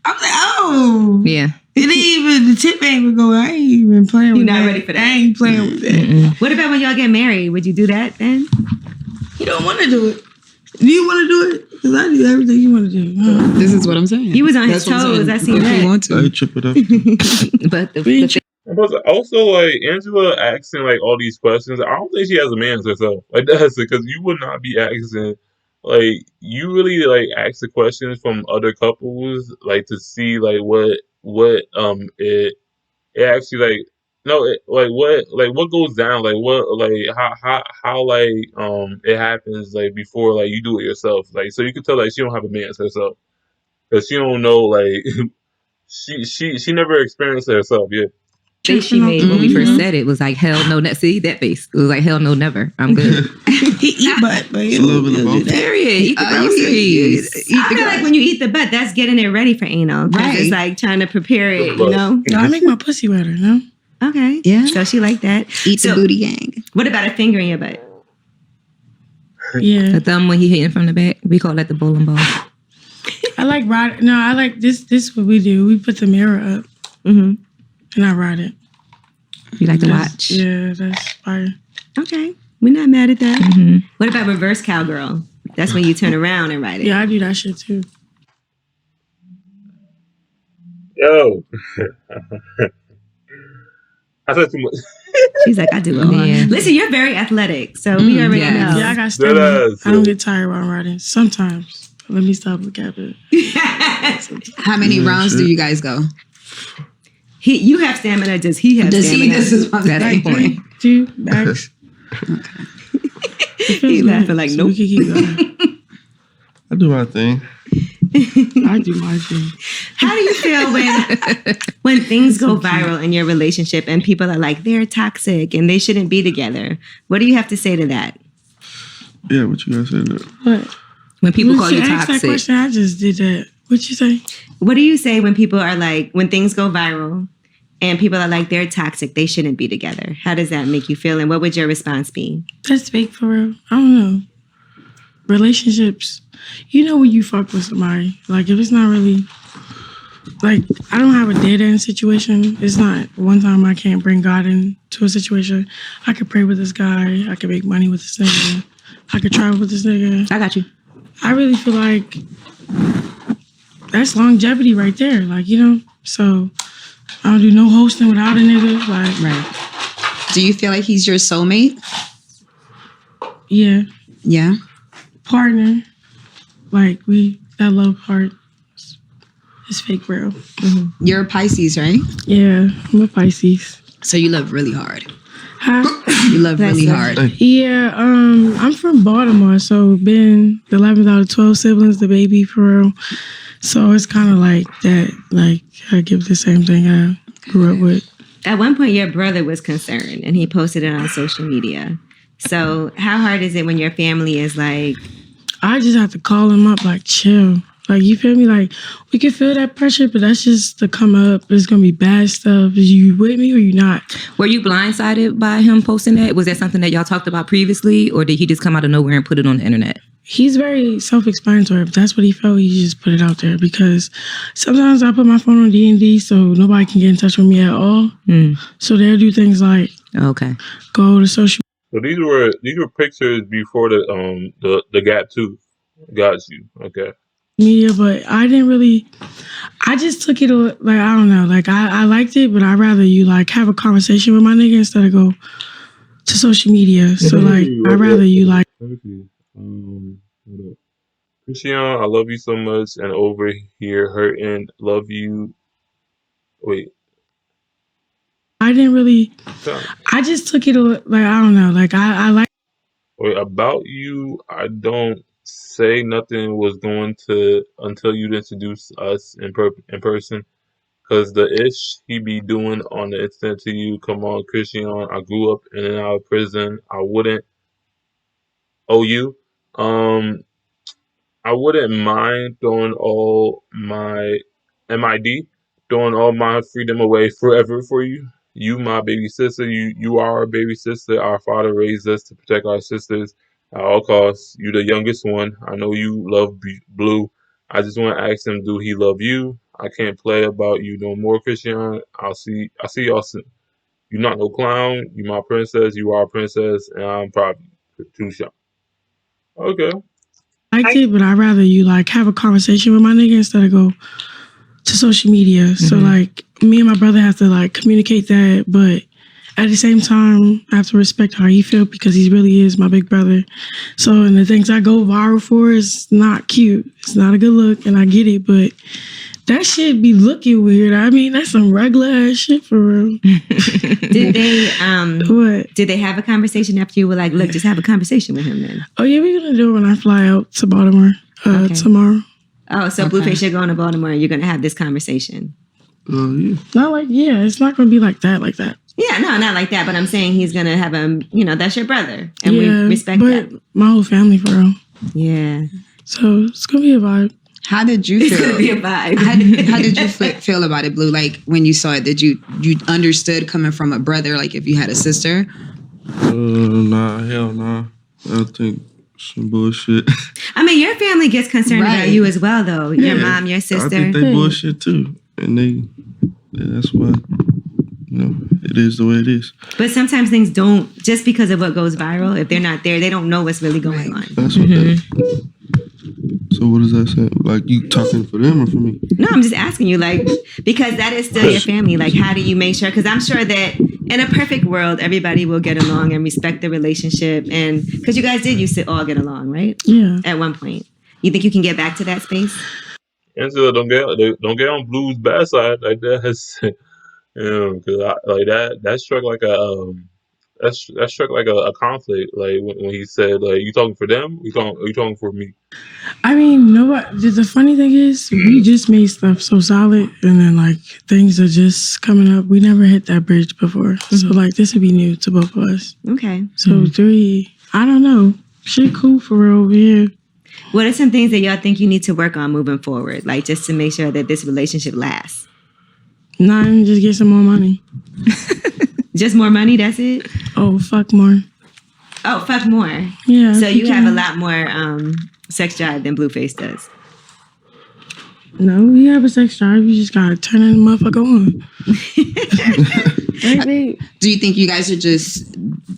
Speaker 4: I'm like, oh.
Speaker 5: Yeah.
Speaker 4: It ain't even, the tip ain't even going. I ain't even playing with
Speaker 3: You're
Speaker 4: that.
Speaker 3: not ready for that.
Speaker 4: I ain't playing with that.
Speaker 5: Mm-mm.
Speaker 3: What about when y'all get married? Would you do that then?
Speaker 4: You don't want to do it. Do you want to do it? Because I do everything you want to do.
Speaker 7: This is what I'm saying.
Speaker 3: He was on his
Speaker 7: That's what I'm
Speaker 3: toes.
Speaker 7: saying.
Speaker 3: I seen
Speaker 7: If
Speaker 3: that.
Speaker 7: you want
Speaker 6: I
Speaker 7: to.
Speaker 6: trip it up.
Speaker 5: But the
Speaker 4: Bitch.
Speaker 2: But also, like Angela asking like all these questions, I don't think she has a man herself. Like that's because you would not be asking. Like you really like ask the questions from other couples, like to see like what it actually like no it, like what goes down like what like how like it happens like before like you do it yourself, like so you can tell like she don't have a man herself because she don't know like she never experienced it herself yet.
Speaker 5: face she made when we first said it was like hell no. See that face? It was like hell no, never. I'm good.
Speaker 4: He eat butt, but
Speaker 6: It's a little bit of both.
Speaker 5: Period. Eat the
Speaker 7: You
Speaker 5: groceries.
Speaker 3: I feel like when you eat the butt, that's getting it ready for anal. Because
Speaker 7: Right.
Speaker 3: it's like trying to prepare it, you know?
Speaker 4: No, I make my pussy wetter, no?
Speaker 3: Okay.
Speaker 7: Yeah.
Speaker 3: So she like that.
Speaker 7: Eat the
Speaker 3: So-
Speaker 7: booty gang.
Speaker 3: What about a finger in your butt?
Speaker 4: Yeah.
Speaker 5: The thumb when he hitting from the back. We call that the bowling ball.
Speaker 4: I like ride. No, I like this. This is what we do. We put the mirror up
Speaker 3: Mm-hmm.
Speaker 4: and I ride it.
Speaker 5: You like to watch.
Speaker 4: Yeah, that's fire.
Speaker 3: Okay. We're not mad at that.
Speaker 5: Mhm.
Speaker 3: What about reverse cowgirl? That's when you turn around and ride it.
Speaker 4: Yeah, I do that shit too.
Speaker 2: Yo, I said too much.
Speaker 3: She's like, I do it all.
Speaker 5: Yeah.
Speaker 3: Listen, you're very athletic, so we already
Speaker 5: yes.
Speaker 3: know.
Speaker 4: Yeah, I got
Speaker 2: That
Speaker 4: stamina.
Speaker 2: ass.
Speaker 4: I don't get tired while I'm riding. Sometimes. Let me stop looking at it.
Speaker 7: How many
Speaker 6: Yeah,
Speaker 7: rounds
Speaker 6: shit.
Speaker 7: do you guys go?
Speaker 3: You have stamina. Does he have
Speaker 7: Does he?
Speaker 3: stamina?
Speaker 7: This is what I'm
Speaker 5: That's the
Speaker 7: saying.
Speaker 5: point.
Speaker 4: Two, max.
Speaker 3: He laughing like,
Speaker 4: So
Speaker 3: nope.
Speaker 4: we can keep going.
Speaker 6: I do my thing.
Speaker 4: I do my thing.
Speaker 3: How do you feel when things go viral in your relationship and people are like, they're toxic and they shouldn't be together? What do you have to say to that?
Speaker 6: Yeah, what you guys say that?
Speaker 4: What?
Speaker 5: When people call
Speaker 4: When
Speaker 5: you
Speaker 4: she asked that
Speaker 5: toxic.
Speaker 4: question, I just did that. What you say?
Speaker 3: What do you say when people are like, when things go viral and people are like, they're toxic, they shouldn't be together? How does that make you feel? And what would your response be?
Speaker 4: That's fake for real. I don't know. Relationships. You know when you fuck with somebody, like if it's not really like, I don't have a dead end situation. It's not one time I can't bring God into a situation. I could pray with this guy. I could make money with this nigga. I could travel with this nigga.
Speaker 5: I got you.
Speaker 4: I really feel like that's longevity right there. Like, you know, so I don't do no hosting without a nigga. Like,
Speaker 7: Right. Do you feel like he's your soulmate?
Speaker 4: yeah,
Speaker 7: Yeah.
Speaker 4: partner. Like, that love part is fake real.
Speaker 7: You're a Pisces, right?
Speaker 4: Yeah, I'm a Pisces.
Speaker 7: So you love really hard.
Speaker 4: Huh?
Speaker 7: You love really hard.
Speaker 4: Yeah, I'm from Baltimore, so been the 11th out of 12 siblings, the baby for real. So it's kind of like that. Like, I give the same thing I grew up with.
Speaker 3: At one point, your brother was concerned, and he posted it on social media. So how hard is it when your family is like...
Speaker 4: I just have to call him up, like, chill. Like, you feel me? Like, we can feel that pressure, but that's just to come up. It's going to be bad stuff. Is you with me or you not?
Speaker 5: Were you blindsided by him posting that? Was that something that y'all talked about previously, or did he just come out of nowhere and put it on the internet?
Speaker 4: He's very self-explanatory. If that's what he felt, he just put it out there. Because sometimes I put my phone on D&D so nobody can get in touch with me at all. So they'll do things like go to social.
Speaker 2: So these were pictures before the gap tooth got you. Okay.
Speaker 4: Media, but I didn't really. I just took it like, I don't know. Like, I liked it, but I'd rather you like have a conversation with my nigga instead of go to social media. So like, I'd rather you like.
Speaker 2: Hold up. Crisean, I love you so much, and over here hurting. Love you. Wait.
Speaker 4: I didn't really. I just took it like, I don't know. Like, I like.
Speaker 2: Wait, about you, I don't say nothing was going to until you introduce us in person. Cause the ish he be doing on the internet to you, come on, Crisean. I grew up in and out of prison. I wouldn't owe you. I wouldn't mind throwing all my MID, throwing all my freedom away forever for you. You, my baby sister, you are our baby sister. Our father raised us to protect our sisters at all costs. You the youngest one. I know you love Blue. I just want to ask him, do he love you? I can't play about you no more, Crisean. I see y'all soon. You're not no clown. You my princess. You are a princess, and I'm proud of you. Too shot. Okay.
Speaker 4: I liked it, but I'd rather you like have a conversation with my nigga instead of go to social media. So like, me and my brother have to like communicate that, but at the same time, I have to respect how he feel because he really is my big brother. So, and the things I go viral for is not cute. It's not a good look, and I get it, but that shit be looking weird. I mean, that's some regular ass shit for real.
Speaker 3: Did they
Speaker 4: What?
Speaker 3: Did they have a conversation after you were like, look, just have a conversation with him then?
Speaker 4: Oh yeah, we're gonna do it when I fly out to Baltimore tomorrow.
Speaker 3: Oh, so Blueface, you're going to Baltimore and you're gonna have this conversation.
Speaker 6: Yeah.
Speaker 4: Not like, yeah, it's not gonna be like that.
Speaker 3: Yeah, no, not like that, but I'm saying he's gonna have that's your brother. And we respect
Speaker 4: but
Speaker 3: that.
Speaker 4: my whole family for real.
Speaker 3: Yeah.
Speaker 4: So it's gonna be a vibe.
Speaker 7: How did you
Speaker 3: It's
Speaker 7: feel?
Speaker 3: gonna be a vibe.
Speaker 7: How did you feel about it, Blue? Like when you saw it, did you understood coming from a brother? Like if you had a sister?
Speaker 6: Nah, hell nah. I think some bullshit.
Speaker 3: I mean, your family gets concerned about you as well, though. Your mom, your sister.
Speaker 6: I think they bullshit too, and that's why. It is the way it is.
Speaker 3: But sometimes things don't, just because of what goes viral, if they're not there, they don't know what's really going on.
Speaker 6: That's what that. So what does that say? Like, you talking for them or for me?
Speaker 3: No, I'm just asking you, like, because that is still your family. Like, how do you make sure? Because I'm sure that in a perfect world, everybody will get along and respect the relationship. And because you guys did used to all get along, right?
Speaker 4: Yeah.
Speaker 3: At one point. You think you can get back to that space?
Speaker 2: Angela, don't get on Blue's bad side like that. Because that struck like that struck like a conflict. Like when he said, like, you talking for them? You talking for me?
Speaker 4: I mean, nobody. The funny thing is, we just made stuff so solid, and then like things are just coming up. We never hit that bridge before, so like this would be new to both of us.
Speaker 3: Okay.
Speaker 4: So 3, I don't know. Shit, cool for real over here.
Speaker 3: What are some things that y'all think you need to work on moving forward, like just to make sure that this relationship lasts?
Speaker 4: Nothing, just get some more money.
Speaker 3: Just more money, that's it?
Speaker 4: Oh, fuck more.
Speaker 3: Oh, fuck more.
Speaker 4: Yeah.
Speaker 3: So you have a lot more sex drive than Blueface does.
Speaker 4: No, you have a sex drive. You just gotta turn that motherfucker on. Right, babe?
Speaker 7: Do you think you guys are just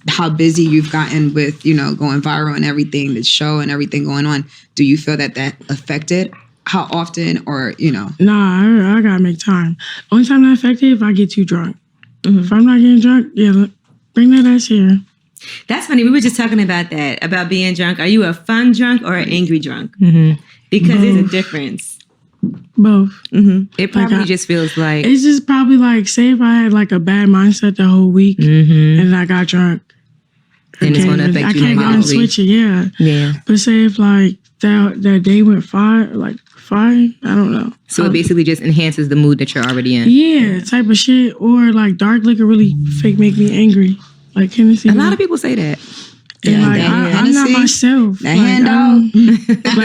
Speaker 7: how busy you've gotten with, going viral and everything, the show and everything going on? Do you feel that affected how often or,
Speaker 4: Nah, I gotta make time. Only time that affected if I get too drunk. If I'm not getting drunk, bring that ass here.
Speaker 3: That's funny. We were just talking about that, about being drunk. Are you a fun drunk or an angry drunk? Because there's a difference.
Speaker 4: Both.
Speaker 5: It probably just feels like
Speaker 4: it's just probably like, say if I had like a bad mindset the whole week and I got drunk,
Speaker 5: then it's going to affect you
Speaker 4: I can't
Speaker 5: negatively.
Speaker 4: unswitch it. Yeah. But say if like that day went fine, I don't know.
Speaker 5: So it basically just enhances the mood that you're already in.
Speaker 4: Yeah, type of shit. Or like dark liquor really make me angry. Like Hennessy.
Speaker 5: A lot of people say that.
Speaker 4: And like I'm not myself.
Speaker 7: That handout.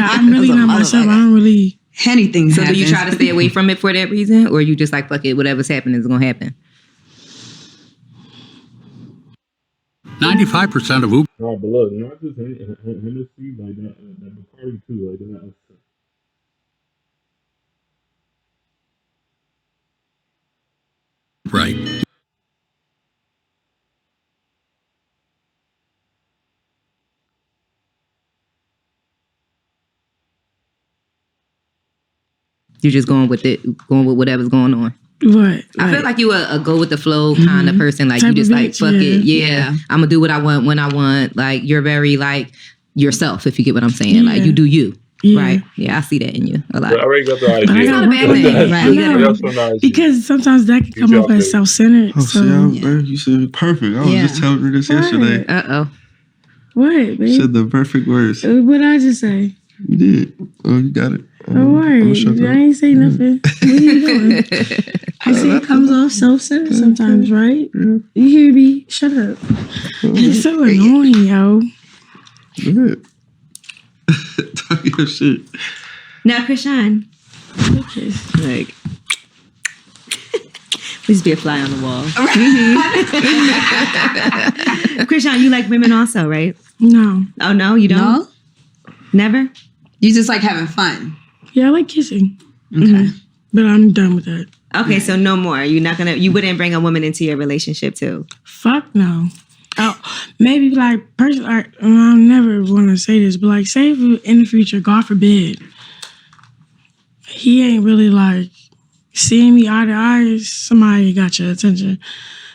Speaker 4: I'm really not myself. I don't really.
Speaker 7: Anything
Speaker 5: So
Speaker 7: happens.
Speaker 5: do you try to stay away from it for that reason? Or you just like, fuck it, whatever's happening is going to happen?
Speaker 8: 95% of Uber.
Speaker 2: No, but look, not just Hennessy, like that Bacardi too, like that.
Speaker 8: Right.
Speaker 5: You're just going with whatever's going on.
Speaker 4: What?
Speaker 5: I feel like you a go with the flow kind of person. Like
Speaker 4: Type
Speaker 5: you just
Speaker 4: of
Speaker 5: like,
Speaker 4: bitch,
Speaker 5: fuck it.
Speaker 4: yeah.
Speaker 5: Yeah. I'm going to do what I want when I want. Like you're very like yourself, if you get what I'm saying. Like you do you.
Speaker 4: Yeah.
Speaker 5: Right? Yeah, I see that in you a lot.
Speaker 2: But I already got the idea.
Speaker 4: It's
Speaker 5: not a bad thing. Right.
Speaker 4: I know. Because sometimes that can come off as self-centered.
Speaker 6: Oh,
Speaker 4: So
Speaker 6: you said perfect. I was just telling her this yesterday.
Speaker 5: Uh-oh.
Speaker 4: what,
Speaker 6: You
Speaker 4: babe?
Speaker 6: said the perfect words.
Speaker 4: What did I just say?
Speaker 6: You did. Oh, you got it.
Speaker 4: Don't worry. I ain't say nothing. What are you doing? I say it comes off self-centered sometimes, right? You hear me? Shut up. It's so annoying, yo.
Speaker 6: Good. Talk your shit.
Speaker 3: Now, Crisean, like, please be a fly on the wall. Crisean, you like women also, right?
Speaker 4: No.
Speaker 3: Oh, no? You don't?
Speaker 7: No?
Speaker 3: Never?
Speaker 7: You just like having fun.
Speaker 4: Yeah, I like kissing.
Speaker 7: Okay.
Speaker 4: But I'm done with that.
Speaker 3: Okay, so no more. You wouldn't bring a woman into your relationship too?
Speaker 4: Fuck no. Oh, maybe like I'll never want to say this, but like say if in the future, God forbid, he ain't really like seeing me eye to eye, somebody got your attention.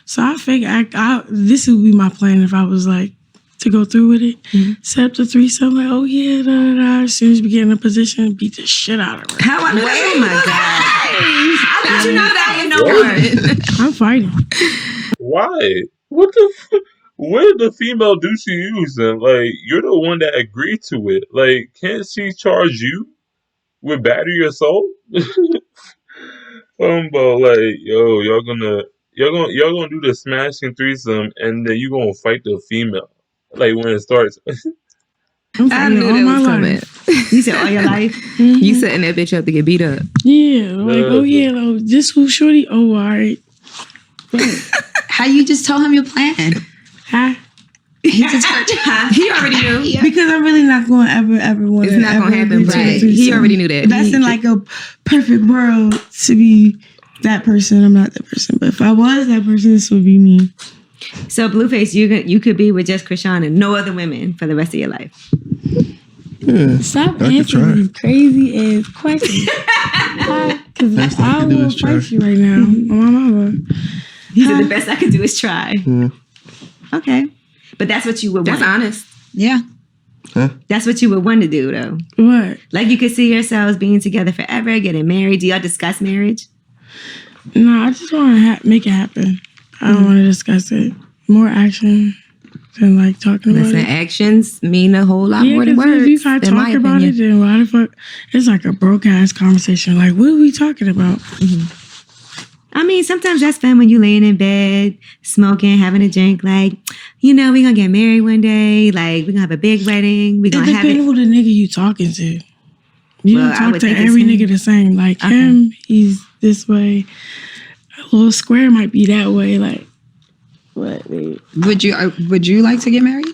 Speaker 4: So I figure this would be my plan if I was like to go through with it. Set up the threesome, like, oh yeah, da, da, da. As soon as we get in a position, beat the shit out of her.
Speaker 3: How I know that? Oh my God. How did you know that? You know what?
Speaker 4: I'm fighting.
Speaker 2: Why? What the? What did the female do to you? Then? Like, you're the one that agreed to it. Like, can't she charge you with battery or assault? But like, yo, y'all gonna do the smashing threesome, and then you gonna fight the female. Like when it starts.
Speaker 5: I knew that was coming.
Speaker 3: You said all your life?
Speaker 5: You setting that bitch up to get beat up.
Speaker 4: Yeah, like, oh yeah, like, this who shorty? Oh, all right.
Speaker 7: How you just tell him your plan?
Speaker 4: Huh?
Speaker 7: He just heard you.
Speaker 5: He already knew.
Speaker 4: Because I'm really not going to ever want
Speaker 5: It's
Speaker 4: to.
Speaker 5: not going to happen, right? He already knew that.
Speaker 4: That's in like a perfect world to be that person. I'm not that person. But if I was that person, this would be me.
Speaker 3: So Blueface, you could be with just Crisean and no other women for the rest of your life.
Speaker 6: Yeah.
Speaker 4: Stop
Speaker 6: I could try.
Speaker 4: answering these crazy ass questions. Because I will fight you right now. My mama.
Speaker 3: He said the best I could do is try.
Speaker 6: Yeah.
Speaker 3: Okay. But that's what you would want.
Speaker 5: That's honest.
Speaker 7: Yeah.
Speaker 6: Huh?
Speaker 3: That's what you would want to do, though.
Speaker 4: What?
Speaker 3: Like you could see yourselves being together forever, getting married. Do y'all discuss marriage?
Speaker 4: No, I just want to make it happen. I don't want to discuss it. More action than like talking about
Speaker 5: Listen,
Speaker 4: it.
Speaker 5: actions mean a whole lot more than
Speaker 4: 'cause
Speaker 5: words.
Speaker 4: if you can't
Speaker 5: in my
Speaker 4: talk about
Speaker 5: opinion.
Speaker 4: it, then why the fuck? It's like a broke ass conversation. Like, what are we talking about?
Speaker 3: I mean, sometimes that's fun when you laying in bed, smoking, having a drink. Like, we're going to get married one day. Like, we're going to have a big wedding. We're
Speaker 4: It
Speaker 3: going to have
Speaker 4: depends
Speaker 3: it.
Speaker 4: who the nigga you talking to. You
Speaker 3: Well,
Speaker 4: don't
Speaker 3: I
Speaker 4: talk
Speaker 3: would
Speaker 4: to
Speaker 3: think it's
Speaker 4: every
Speaker 3: him.
Speaker 4: nigga the same. Like him, he's this way. A little square might be that way. Like, what, babe?
Speaker 7: Would you like to get married?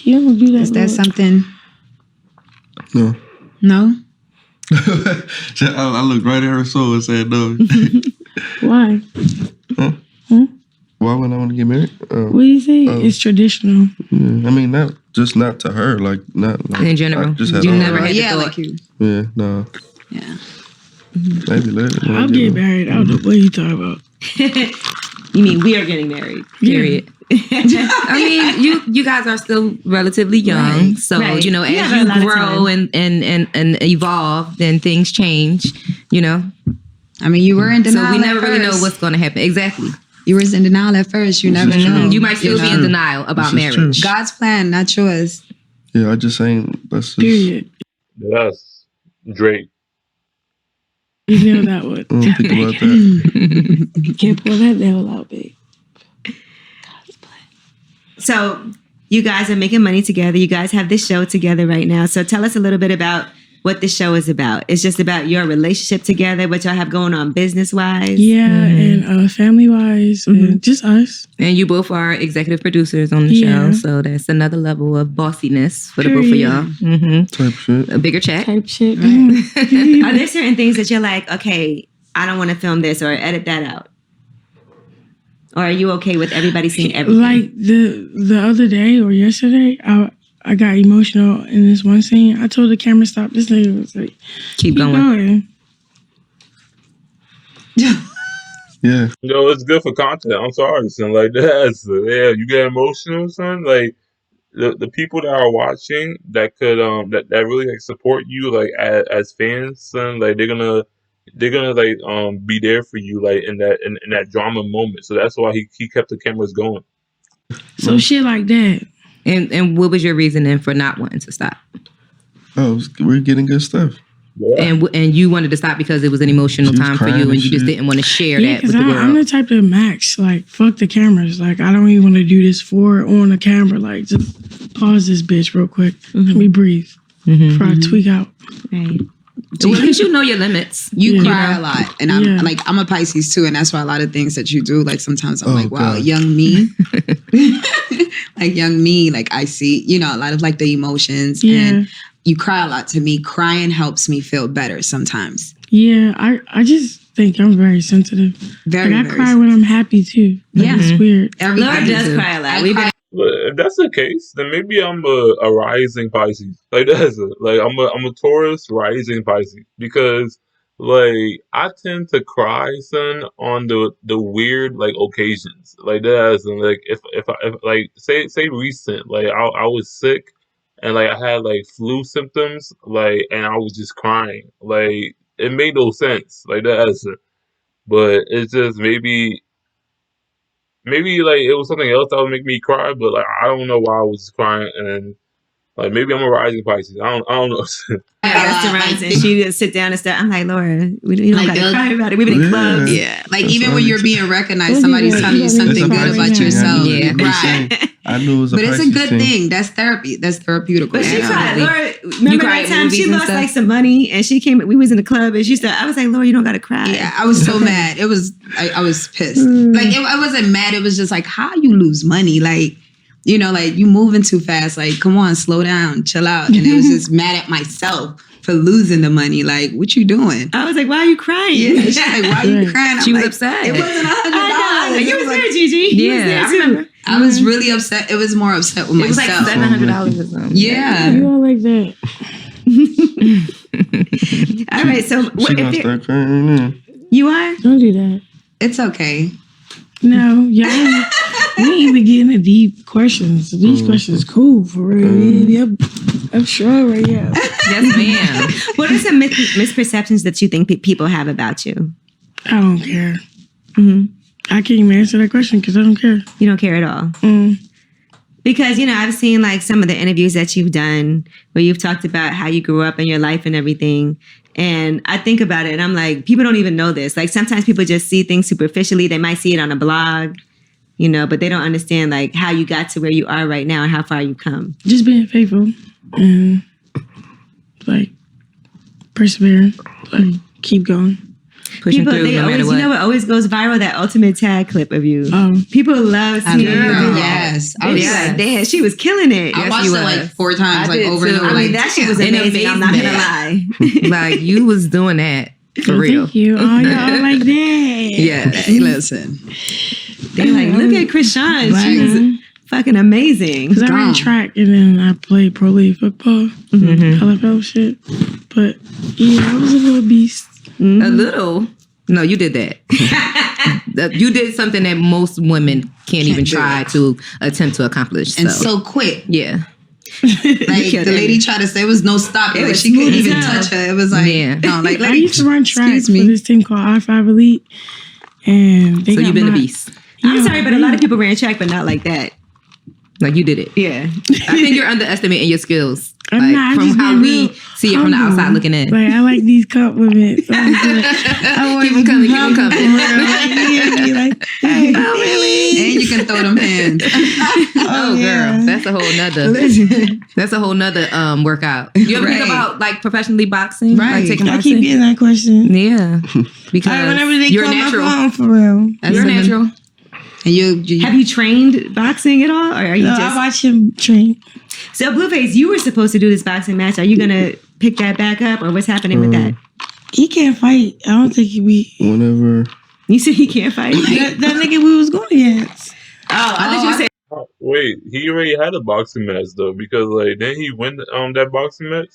Speaker 4: You don't do that.
Speaker 7: Is that
Speaker 4: Lord.
Speaker 7: something?
Speaker 6: No.
Speaker 7: No.
Speaker 6: I looked right at her soul and said no.
Speaker 4: Why?
Speaker 6: Why would I want to get married?
Speaker 4: What do you say? It's traditional.
Speaker 6: Yeah. I mean, not to her, not like,
Speaker 5: In general,
Speaker 6: I just
Speaker 5: you
Speaker 6: had
Speaker 5: never had the
Speaker 7: Yeah,
Speaker 5: thought.
Speaker 7: like you.
Speaker 6: Yeah, no.
Speaker 7: Yeah.
Speaker 6: Maybe later. when I
Speaker 4: I'll get married. I don't know what you talking about.
Speaker 3: You mean we are getting married?
Speaker 5: Period. I mean, you guys are still relatively young,
Speaker 3: Right,
Speaker 5: so
Speaker 3: right.
Speaker 5: you know,
Speaker 3: You
Speaker 5: as
Speaker 3: have a lot
Speaker 5: you
Speaker 3: of
Speaker 5: grow
Speaker 3: time.
Speaker 5: and evolve, then things change. You know,
Speaker 7: I mean, you were in
Speaker 5: so
Speaker 7: denial.
Speaker 5: we never
Speaker 7: at
Speaker 5: really know
Speaker 7: first.
Speaker 5: what's going to happen. Exactly.
Speaker 7: You were in denial at first. You never know.
Speaker 5: You might still be in
Speaker 6: true.
Speaker 5: denial about
Speaker 6: This is true.
Speaker 5: marriage.
Speaker 7: God's plan, not yours.
Speaker 6: Yeah, I just ain't. That's just.
Speaker 4: Period.
Speaker 2: That's Drake.
Speaker 4: You know that one.
Speaker 6: I don't think about that.
Speaker 4: Can't pull that devil out, babe.
Speaker 3: So you guys are making money together. You guys have this show together right now. So tell us a little bit about what the show is about. It's just about your relationship together, what y'all have going on business wise.
Speaker 4: Yeah, and family wise, and just us.
Speaker 5: And you both are executive producers on the
Speaker 4: Yeah.
Speaker 5: show, so that's another level of bossiness for the both of
Speaker 4: Period.
Speaker 5: y'all. Mm-hmm.
Speaker 6: Type shit.
Speaker 5: A bigger check.
Speaker 4: Type shit.
Speaker 3: Are there certain things that you're like, okay, I don't want to film this or edit that out? Or are you okay with everybody seeing everything?
Speaker 4: Like the other day or yesterday, I got emotional in this one scene. I told the camera stop. This nigga was like,
Speaker 5: Keep going.
Speaker 6: Yeah.
Speaker 2: Yo, it's good for content. I'm sorry, son. Like that's yeah, you get emotional, son. Like the people that are watching that could that really like support you like as fans, son. Like they're gonna like be there for you like in that drama moment. So that's why he kept the cameras going.
Speaker 4: So shit like that.
Speaker 5: And what was your reasoning for not wanting to stop?
Speaker 6: Oh, we're getting good stuff.
Speaker 2: Yeah.
Speaker 5: And you wanted to stop because it was an emotional
Speaker 6: She was
Speaker 5: time for
Speaker 6: crying
Speaker 5: you, and
Speaker 6: and
Speaker 5: you just
Speaker 6: shit.
Speaker 5: didn't want to share
Speaker 4: Yeah,
Speaker 5: that with
Speaker 4: because
Speaker 5: the
Speaker 4: I'm
Speaker 5: world.
Speaker 4: the type to max, like, fuck the cameras. Like, I don't even want to do this for or on the camera. Like, just pause this bitch real quick. Let me breathe before I tweak out.
Speaker 3: Right.
Speaker 5: Well, at least you know your limits.
Speaker 7: You
Speaker 4: Yeah.
Speaker 7: cry a lot, and I'm
Speaker 4: Yeah.
Speaker 7: like, I'm a Pisces too, and that's why a lot of things that you do, like sometimes I'm
Speaker 6: Oh,
Speaker 7: like, wow,
Speaker 6: God.
Speaker 7: young me, like young me, like I see, you know, a lot of like the emotions,
Speaker 4: Yeah.
Speaker 7: and you cry a lot. To me, crying helps me feel better sometimes.
Speaker 4: Yeah, I just think I'm very sensitive.
Speaker 7: Very,
Speaker 4: Like, I
Speaker 7: very.
Speaker 4: cry when I'm happy too. Like,
Speaker 7: Yeah.
Speaker 4: it's weird.
Speaker 7: Every
Speaker 3: Laura
Speaker 7: I do
Speaker 3: does
Speaker 7: too.
Speaker 3: cry a lot.
Speaker 7: I
Speaker 3: We've
Speaker 7: cry.
Speaker 2: But if that's the case, then maybe I'm a rising Pisces. Like that's it. Like I'm a Taurus rising Pisces because like I tend to cry, son, on the weird like occasions. Like that's and like if like say recent, like I was sick and like I had like flu symptoms, like and I was just crying. Like it made no sense. Like that's it. But it's just maybe like it was something else that would make me cry, but like I don't know why I was crying, and like maybe I'm a rising Pisces. I don't know.
Speaker 3: restaurants and she just sit down and stuff. I'm like, Laura, we don't
Speaker 7: Like,
Speaker 3: gotta
Speaker 7: they'll-
Speaker 3: cry about it. We've been in
Speaker 6: Yeah.
Speaker 3: clubs.
Speaker 7: Yeah, like
Speaker 6: That's
Speaker 7: even
Speaker 6: all
Speaker 7: when
Speaker 6: you
Speaker 7: you're
Speaker 6: do.
Speaker 7: being recognized,
Speaker 4: Don't do
Speaker 7: somebody's
Speaker 4: that.
Speaker 7: telling you
Speaker 4: You
Speaker 7: something
Speaker 4: gotta
Speaker 7: good
Speaker 4: be
Speaker 7: about
Speaker 4: Pisces.
Speaker 7: yourself.
Speaker 5: Yeah.
Speaker 7: You cry.
Speaker 6: I knew it was a
Speaker 7: But it's a
Speaker 6: Pisces
Speaker 7: good
Speaker 6: thing.
Speaker 7: thing. That's therapy. That's therapeutic.
Speaker 3: But she
Speaker 7: you know?
Speaker 3: cried. Laura,
Speaker 5: You
Speaker 3: remember
Speaker 5: cry
Speaker 3: that
Speaker 5: at
Speaker 3: time
Speaker 5: movies
Speaker 3: she
Speaker 5: and
Speaker 3: lost
Speaker 5: stuff?
Speaker 3: like some money and she came, we was in the club and she said, I was like, Laura, you don't gotta cry.
Speaker 7: Yeah, I was so mad. It was I was pissed. Like I wasn't mad. It was just like, how you lose money? Like, you know, like you moving too fast. Like, come on, slow down, chill out. And it was just mad at myself for losing the money. Like, what you doing?
Speaker 3: I was like, why are you crying?
Speaker 7: Yeah, she's like, why are you crying?
Speaker 5: She
Speaker 7: I'm
Speaker 5: was
Speaker 7: like,
Speaker 5: upset.
Speaker 7: It wasn't
Speaker 3: I know.
Speaker 7: $100.
Speaker 3: You
Speaker 7: It
Speaker 3: was
Speaker 7: was
Speaker 3: there,
Speaker 7: like,
Speaker 3: Gigi. You was
Speaker 5: Yeah,
Speaker 3: there
Speaker 5: I
Speaker 3: too.
Speaker 5: remember.
Speaker 7: I was really upset. It was more upset with
Speaker 5: It was like
Speaker 7: myself.
Speaker 5: $700 or something.
Speaker 7: Yeah.
Speaker 4: You all like that.
Speaker 3: All right, so
Speaker 6: She
Speaker 3: if
Speaker 6: gonna
Speaker 3: there-
Speaker 6: start crying right now.
Speaker 3: you are?
Speaker 4: Don't do that.
Speaker 7: It's okay.
Speaker 4: No, y'all. We ain't even getting the deep questions. These questions cool for real. Yep. I'm sure right yeah.
Speaker 5: Yes, ma'am.
Speaker 3: What are some misperceptions that you think people have about you?
Speaker 4: I don't care.
Speaker 3: hmm
Speaker 4: I can't even answer that question because I don't care.
Speaker 3: You don't care at all. Because, you know, I've seen like some of the interviews that you've done where you've talked about how you grew up in your life and everything. And I think about it and I'm like, people don't even know this. Like sometimes people just see things superficially. They might see it on a blog, you know, but they don't understand like how you got to where you are right now and how far you've come.
Speaker 4: Just being faithful and like persevering. Like keep going.
Speaker 5: pushing
Speaker 3: People,
Speaker 5: through
Speaker 3: they
Speaker 5: no
Speaker 3: always,
Speaker 5: matter what.
Speaker 3: you know what always goes viral? That ultimate tag clip of you. People love
Speaker 7: I
Speaker 3: seeing you.
Speaker 7: love
Speaker 3: do
Speaker 7: it.
Speaker 3: that.
Speaker 7: Yes.
Speaker 3: They be like, damn, she was killing it.
Speaker 7: I
Speaker 5: Yes,
Speaker 7: watched
Speaker 5: you
Speaker 7: it like
Speaker 5: was.
Speaker 7: 4 times,
Speaker 5: I
Speaker 7: like
Speaker 5: did
Speaker 7: over and
Speaker 5: too.
Speaker 7: over.
Speaker 3: I mean,
Speaker 7: like,
Speaker 3: that shit was
Speaker 5: An
Speaker 3: amazing. I'm not gonna
Speaker 5: amazement.
Speaker 3: lie.
Speaker 5: Like you was doing that for real.
Speaker 4: Thank you. Oh, y'all like that.
Speaker 5: Yeah.
Speaker 7: hey, listen.
Speaker 3: They like, look at Crisean. She was fucking amazing.
Speaker 4: Because I ran
Speaker 7: Gone.
Speaker 4: track and then I played pro league football, LFL shit. But yeah, I was a little beast.
Speaker 5: A little. No, you did that. You did something that most women can't even
Speaker 7: do
Speaker 5: try
Speaker 7: it.
Speaker 5: to attempt to accomplish.
Speaker 7: And so quick.
Speaker 5: yeah.
Speaker 7: Like the lady tried to say there was no stopping. Like she couldn't even touch her. It was like,
Speaker 5: Yeah.
Speaker 7: no, like
Speaker 4: I used to run track
Speaker 7: excuse
Speaker 4: for
Speaker 7: me.
Speaker 4: this team called I5 Elite. And they
Speaker 5: So
Speaker 4: got
Speaker 5: you've been a
Speaker 4: my-
Speaker 5: beast.
Speaker 3: I'm sorry, but a lot of people ran track, but not like that.
Speaker 5: Like you did it.
Speaker 3: Yeah.
Speaker 5: I think you're underestimating your skills.
Speaker 4: I'm
Speaker 5: Like,
Speaker 4: not, I'm
Speaker 5: from
Speaker 4: just
Speaker 5: how
Speaker 4: being
Speaker 5: we
Speaker 4: real
Speaker 5: see it from the
Speaker 4: humble.
Speaker 5: outside looking in.
Speaker 4: Like, I like these compliments. So I'm just like, I want
Speaker 5: Keep 'em
Speaker 4: to
Speaker 5: coming,
Speaker 4: be
Speaker 5: keep 'em
Speaker 4: humble
Speaker 5: coming.
Speaker 4: for real. Like, yeah, be like, hey,
Speaker 5: Oh, really?
Speaker 7: And you can throw them hands.
Speaker 5: Oh,
Speaker 4: yeah.
Speaker 5: girl, that's a whole nother. That's a whole nother workout. You ever think
Speaker 7: Right.
Speaker 5: about like professionally boxing, like
Speaker 7: Right.
Speaker 5: taking
Speaker 4: I
Speaker 5: boxing?
Speaker 4: keep getting that question.
Speaker 5: Yeah, because
Speaker 4: Whenever they
Speaker 5: you're
Speaker 4: call
Speaker 5: natural.
Speaker 4: my phone, for real.
Speaker 7: That's
Speaker 5: You're
Speaker 7: something-
Speaker 5: natural.
Speaker 7: And you
Speaker 3: Have you trained boxing at all? Or are you
Speaker 4: No, I
Speaker 3: just.
Speaker 4: watch him train.
Speaker 3: So, Blueface, you were supposed to do this boxing match. Are you going to pick that back up or what's happening with that?
Speaker 4: He can't fight. I don't think he be.
Speaker 6: Whenever
Speaker 3: You said he can't fight.
Speaker 4: That nigga we was going against.
Speaker 3: I thought you said.
Speaker 2: Oh, wait, he already had a boxing match though, because like didn't he win that boxing match?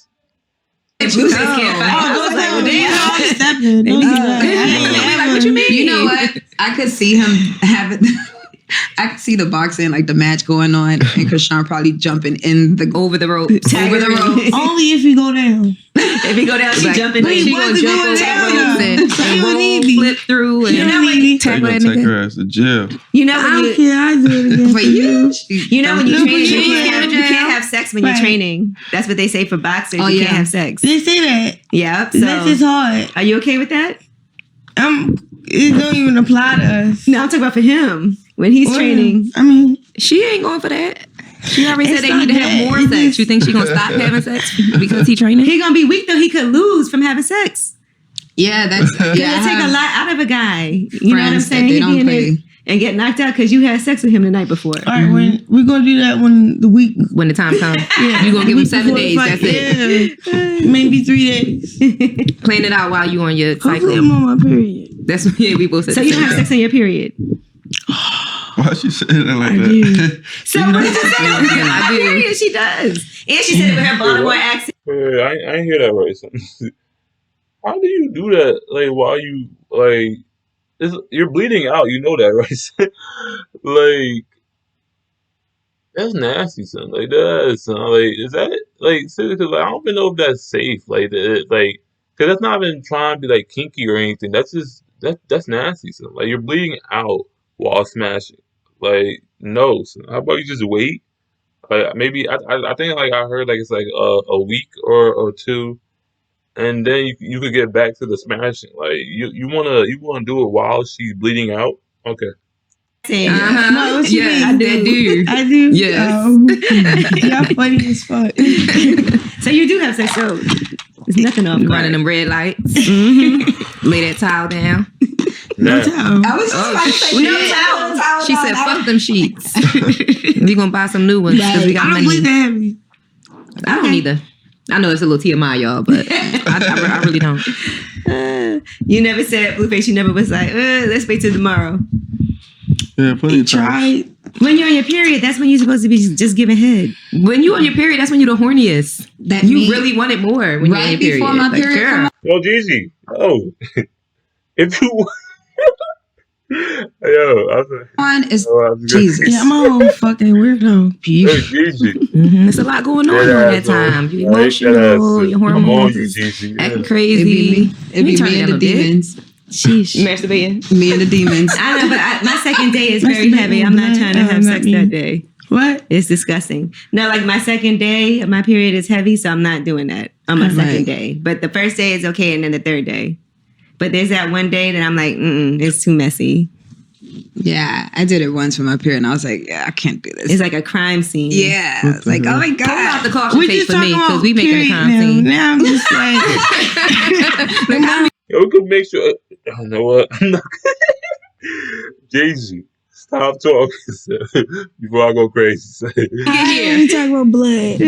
Speaker 3: Blueface can't fight. I was like, well, damn.
Speaker 4: Stepping. Don't do that.
Speaker 5: Like, what you mean?
Speaker 7: You know what? I could see him having. I could see the boxing, like the match going on, and Crisean probably jumping in the
Speaker 5: Over the rope.
Speaker 7: over the rope.
Speaker 4: Only if you go down.
Speaker 3: If he go down, she
Speaker 5: Like,
Speaker 3: jumping.
Speaker 4: Wait,
Speaker 5: She
Speaker 4: what?
Speaker 5: gonna
Speaker 4: to
Speaker 5: jump
Speaker 4: go
Speaker 5: over
Speaker 4: down,
Speaker 5: ropes and
Speaker 4: though. You
Speaker 5: roll,
Speaker 4: need me.
Speaker 5: flip through, and
Speaker 4: You know when
Speaker 6: they
Speaker 5: tackle
Speaker 6: gonna
Speaker 5: that
Speaker 6: take
Speaker 5: nigga.
Speaker 6: her ass to jail.
Speaker 3: You know
Speaker 4: I
Speaker 3: when
Speaker 4: don't
Speaker 3: you.
Speaker 4: care. I do it again.
Speaker 7: For you,
Speaker 3: You know when you
Speaker 4: No,
Speaker 3: train,
Speaker 4: but
Speaker 3: you
Speaker 4: you
Speaker 3: can't,
Speaker 5: can't
Speaker 3: you
Speaker 5: have
Speaker 3: can't have sex when you're
Speaker 4: Right.
Speaker 3: training. That's what they say for boxers.
Speaker 7: Oh,
Speaker 3: you
Speaker 7: yeah.
Speaker 3: can't have sex.
Speaker 4: They say that.
Speaker 3: Yep.
Speaker 4: That's just
Speaker 3: So,
Speaker 4: hard.
Speaker 3: are you okay with that?
Speaker 4: It don't even apply to us.
Speaker 3: No, I'm talking about for him when he's
Speaker 4: Well,
Speaker 3: training.
Speaker 4: I mean,
Speaker 5: She ain't going for that. She already said
Speaker 4: It's
Speaker 5: they need to
Speaker 4: not
Speaker 5: have
Speaker 4: that.
Speaker 5: more
Speaker 4: It's
Speaker 5: sex.
Speaker 4: just-
Speaker 5: You think she gonna stop having sex because he training?
Speaker 3: He gonna be weak though. He could lose from having sex.
Speaker 7: yeah, that's
Speaker 3: It
Speaker 7: yeah. I
Speaker 3: take a
Speaker 7: have
Speaker 3: lot out of a guy. You know what I'm
Speaker 7: friends that
Speaker 3: saying?
Speaker 7: they
Speaker 3: He
Speaker 7: don't
Speaker 3: be in there
Speaker 7: play.
Speaker 3: and get knocked out because you had sex with him the night before.
Speaker 4: all right, when we're gonna do that when the week.
Speaker 5: When the time comes,
Speaker 4: Yeah,
Speaker 5: you gonna give him
Speaker 4: week
Speaker 5: 7
Speaker 4: before the
Speaker 5: days.
Speaker 4: fight,
Speaker 5: That's it.
Speaker 4: Yeah. Maybe 3 days.
Speaker 5: Plan it out while you on your
Speaker 4: Hopefully,
Speaker 5: cycle.
Speaker 4: I'm on my period.
Speaker 5: That's what we both said.
Speaker 3: So
Speaker 5: the
Speaker 3: you
Speaker 5: same
Speaker 3: don't have
Speaker 5: thing.
Speaker 3: sex on your period.
Speaker 6: Why she saying it like
Speaker 4: I
Speaker 6: that?
Speaker 4: do.
Speaker 3: So what did you say?
Speaker 5: I do.
Speaker 3: Period. She does, and she said it with her Baltimore accent.
Speaker 2: Wait, I ain't hear that right. Son. How do you do that? Like while you like, you're bleeding out. You know that, right? Like that's nasty, son. Like that, son. Like is that like seriously? Because like, I don't even know if that's safe. Like like because that's not even trying to be like kinky or anything. That's just that's nasty, son. Like you're bleeding out while smashing. Like no, son. How about you just wait? Like maybe I think like I heard like it's like a week or two, and then you could get back to the smashing. Like you wanna do it while she's bleeding out. Okay.
Speaker 5: Uh-huh.
Speaker 4: No, what you
Speaker 5: Yes,
Speaker 4: mean?
Speaker 5: they do.
Speaker 4: I do.
Speaker 5: Yes.
Speaker 4: Y'all funny as fuck.
Speaker 3: So you do have sex. So there's nothing off.
Speaker 5: Running them red lights.
Speaker 3: Mm-hmm.
Speaker 5: Lay that towel down.
Speaker 2: Nah.
Speaker 7: I was just about to say,
Speaker 3: No
Speaker 7: yeah.
Speaker 3: towel.
Speaker 5: She said, "Fuck them sheets. We gonna buy some new ones because we got
Speaker 4: I don't
Speaker 5: money."
Speaker 4: believe that heavy.
Speaker 5: I don't either. I know it's a little TMI, y'all, but I really don't.
Speaker 3: You never said Blueface. You never was like, let's wait till tomorrow.
Speaker 6: Yeah, plenty
Speaker 4: He
Speaker 6: of times.
Speaker 4: tried.
Speaker 3: When you're on your period, that's when you're supposed to be just giving head.
Speaker 5: When you on your period, that's when you the horniest.
Speaker 7: That
Speaker 5: You
Speaker 7: me-
Speaker 5: really want it more when
Speaker 7: Right
Speaker 5: you're on your period.
Speaker 7: before my
Speaker 5: Like,
Speaker 7: period
Speaker 5: girl,
Speaker 7: come
Speaker 2: Yo, Gigi. Oh, if you. Yo, I was
Speaker 7: on is
Speaker 2: like,
Speaker 7: Jesus.
Speaker 4: Yeah, I'm a whole fucking weirdo.
Speaker 2: Yo, Gigi.
Speaker 5: It's a lot going on
Speaker 2: Dead
Speaker 5: during
Speaker 2: ass,
Speaker 5: that time.
Speaker 2: though.
Speaker 5: You
Speaker 2: Right,
Speaker 5: emotional,
Speaker 2: dead ass.
Speaker 5: your
Speaker 2: I'm on
Speaker 5: hormones
Speaker 2: you,
Speaker 5: is
Speaker 2: Gigi.
Speaker 5: acting
Speaker 2: Yeah.
Speaker 5: crazy.
Speaker 7: It be
Speaker 5: You turn
Speaker 7: me
Speaker 5: it
Speaker 7: and the
Speaker 5: down a bit.
Speaker 7: demons.
Speaker 3: Sheesh.
Speaker 5: Masturbating.
Speaker 7: Me and the demons.
Speaker 3: I know, but my second day is
Speaker 4: That's
Speaker 3: very
Speaker 4: the
Speaker 3: heavy.
Speaker 4: big
Speaker 3: I'm not
Speaker 4: one,
Speaker 3: trying to
Speaker 4: right?
Speaker 3: have
Speaker 4: Not
Speaker 3: sex
Speaker 4: me.
Speaker 3: that day.
Speaker 4: What?
Speaker 3: It's disgusting. No, like my second day of my period is heavy, so I'm not doing that on my
Speaker 4: Right.
Speaker 3: second day. But the first day is okay, and then the third day. But there's that one day that I'm like, it's too messy.
Speaker 7: Yeah, I did it once for my period, and I was like, yeah, I can't do this.
Speaker 3: It's like a crime scene.
Speaker 7: Yeah, it's like, oh my
Speaker 5: Pull out
Speaker 7: god.
Speaker 5: the caution
Speaker 4: We
Speaker 5: tape
Speaker 4: just
Speaker 5: for me
Speaker 4: talking
Speaker 5: because
Speaker 4: about
Speaker 5: we making a
Speaker 4: period
Speaker 5: crime
Speaker 4: now.
Speaker 5: scene.
Speaker 4: Now I'm just like,
Speaker 2: Yo, we could make sure. You know what? I'm not Jay-Z, stop talking, sir, before I go crazy. Sir.
Speaker 4: You talk about blood.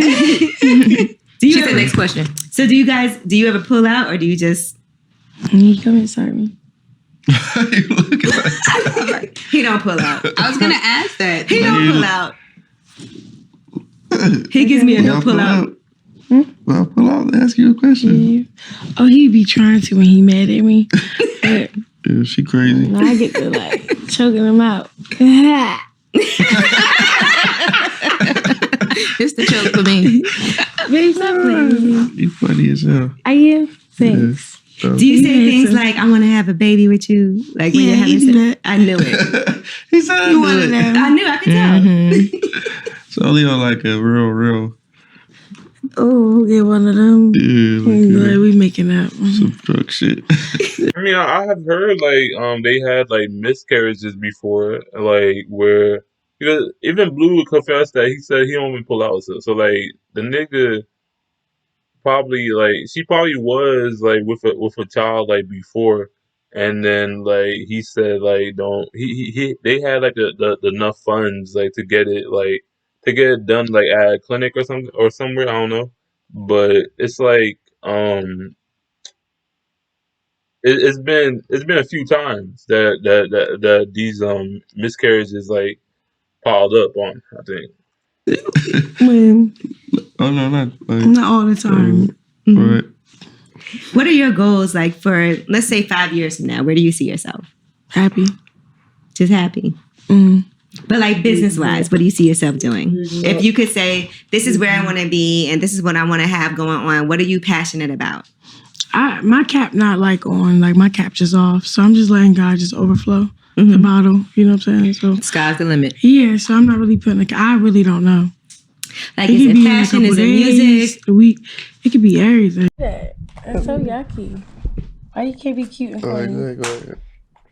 Speaker 5: She said next question.
Speaker 3: So do you ever pull out or do you just...
Speaker 4: You come inside me.
Speaker 3: He don't pull out.
Speaker 7: I was gonna ask that.
Speaker 3: He don't pull out. He gives me a no pull out.
Speaker 6: Well, pull out to ask you a question.
Speaker 4: Yeah. Oh, he be trying to when he mad at me. But
Speaker 6: Yeah, she crazy.
Speaker 4: I get to like choking him out.
Speaker 5: It's the choke for me.
Speaker 4: Baby, stop playing with me.
Speaker 6: You funny as hell.
Speaker 4: I am. Thanks.
Speaker 6: Yeah.
Speaker 3: Do you say things like, I want to have a baby with you? Like when you're
Speaker 4: Yeah,
Speaker 3: having
Speaker 4: he do
Speaker 3: sex?
Speaker 4: that.
Speaker 3: I knew it.
Speaker 6: He said
Speaker 4: You one of them.
Speaker 3: I knew, I could tell.
Speaker 6: It's only on like a real.
Speaker 4: Oh, we'll get one of them.
Speaker 6: Yeah,
Speaker 4: Like, we making up.
Speaker 6: some drug shit.
Speaker 2: I mean, I have heard like they had like miscarriages before, like where because even Blue confessed that he said he don't even pull out. So like the nigga probably like she probably was like with a child like before, and then like he said like don't he they had like the enough funds like to get it done like at a clinic or something or somewhere, I don't know, but it's like it's been a few times that these miscarriages like piled up on, I think.
Speaker 4: When,
Speaker 6: Oh no, not like
Speaker 4: not all the time.
Speaker 6: right.
Speaker 3: What are your goals like for, let's say 5 years from now? Where do you see yourself?
Speaker 4: Happy.
Speaker 3: Just happy.
Speaker 4: Mm.
Speaker 3: But like business wise, what do you see yourself doing? If you could say, this is where I want to be and this is what I want to have going on, what are you passionate about?
Speaker 4: My cap not like on, like my cap just off. So I'm just letting God just overflow the bottle. You know what I'm saying? So
Speaker 5: Sky's the limit.
Speaker 4: yeah, so I'm not really putting I really don't know.
Speaker 3: Like, is it
Speaker 4: in a
Speaker 3: passion?
Speaker 4: couple
Speaker 3: Is it
Speaker 4: days,
Speaker 3: music?
Speaker 4: a week. It could be everything. That's so yucky. Why you can't be cute and corny?
Speaker 6: Go ahead.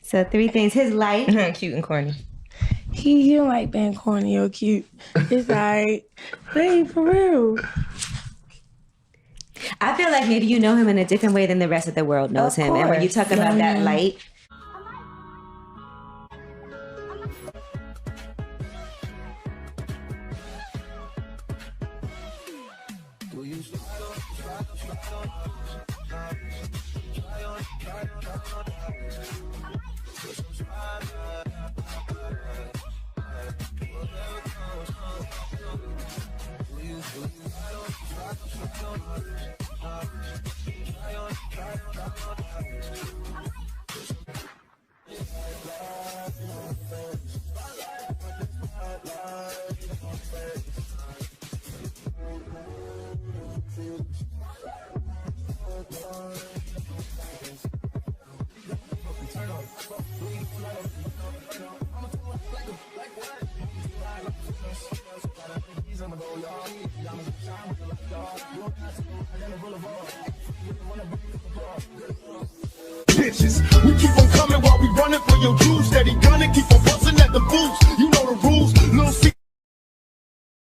Speaker 3: So 3 things. His light.
Speaker 5: Cute and corny.
Speaker 4: He don't like being corny or cute. It's like, babe, for real.
Speaker 3: I feel like maybe you know him in a different way than the rest of the world knows him. And when you talk about that light,
Speaker 8: bitches. We keep on coming while we running for your juice. Steady gunning, keep on busting at the boots. You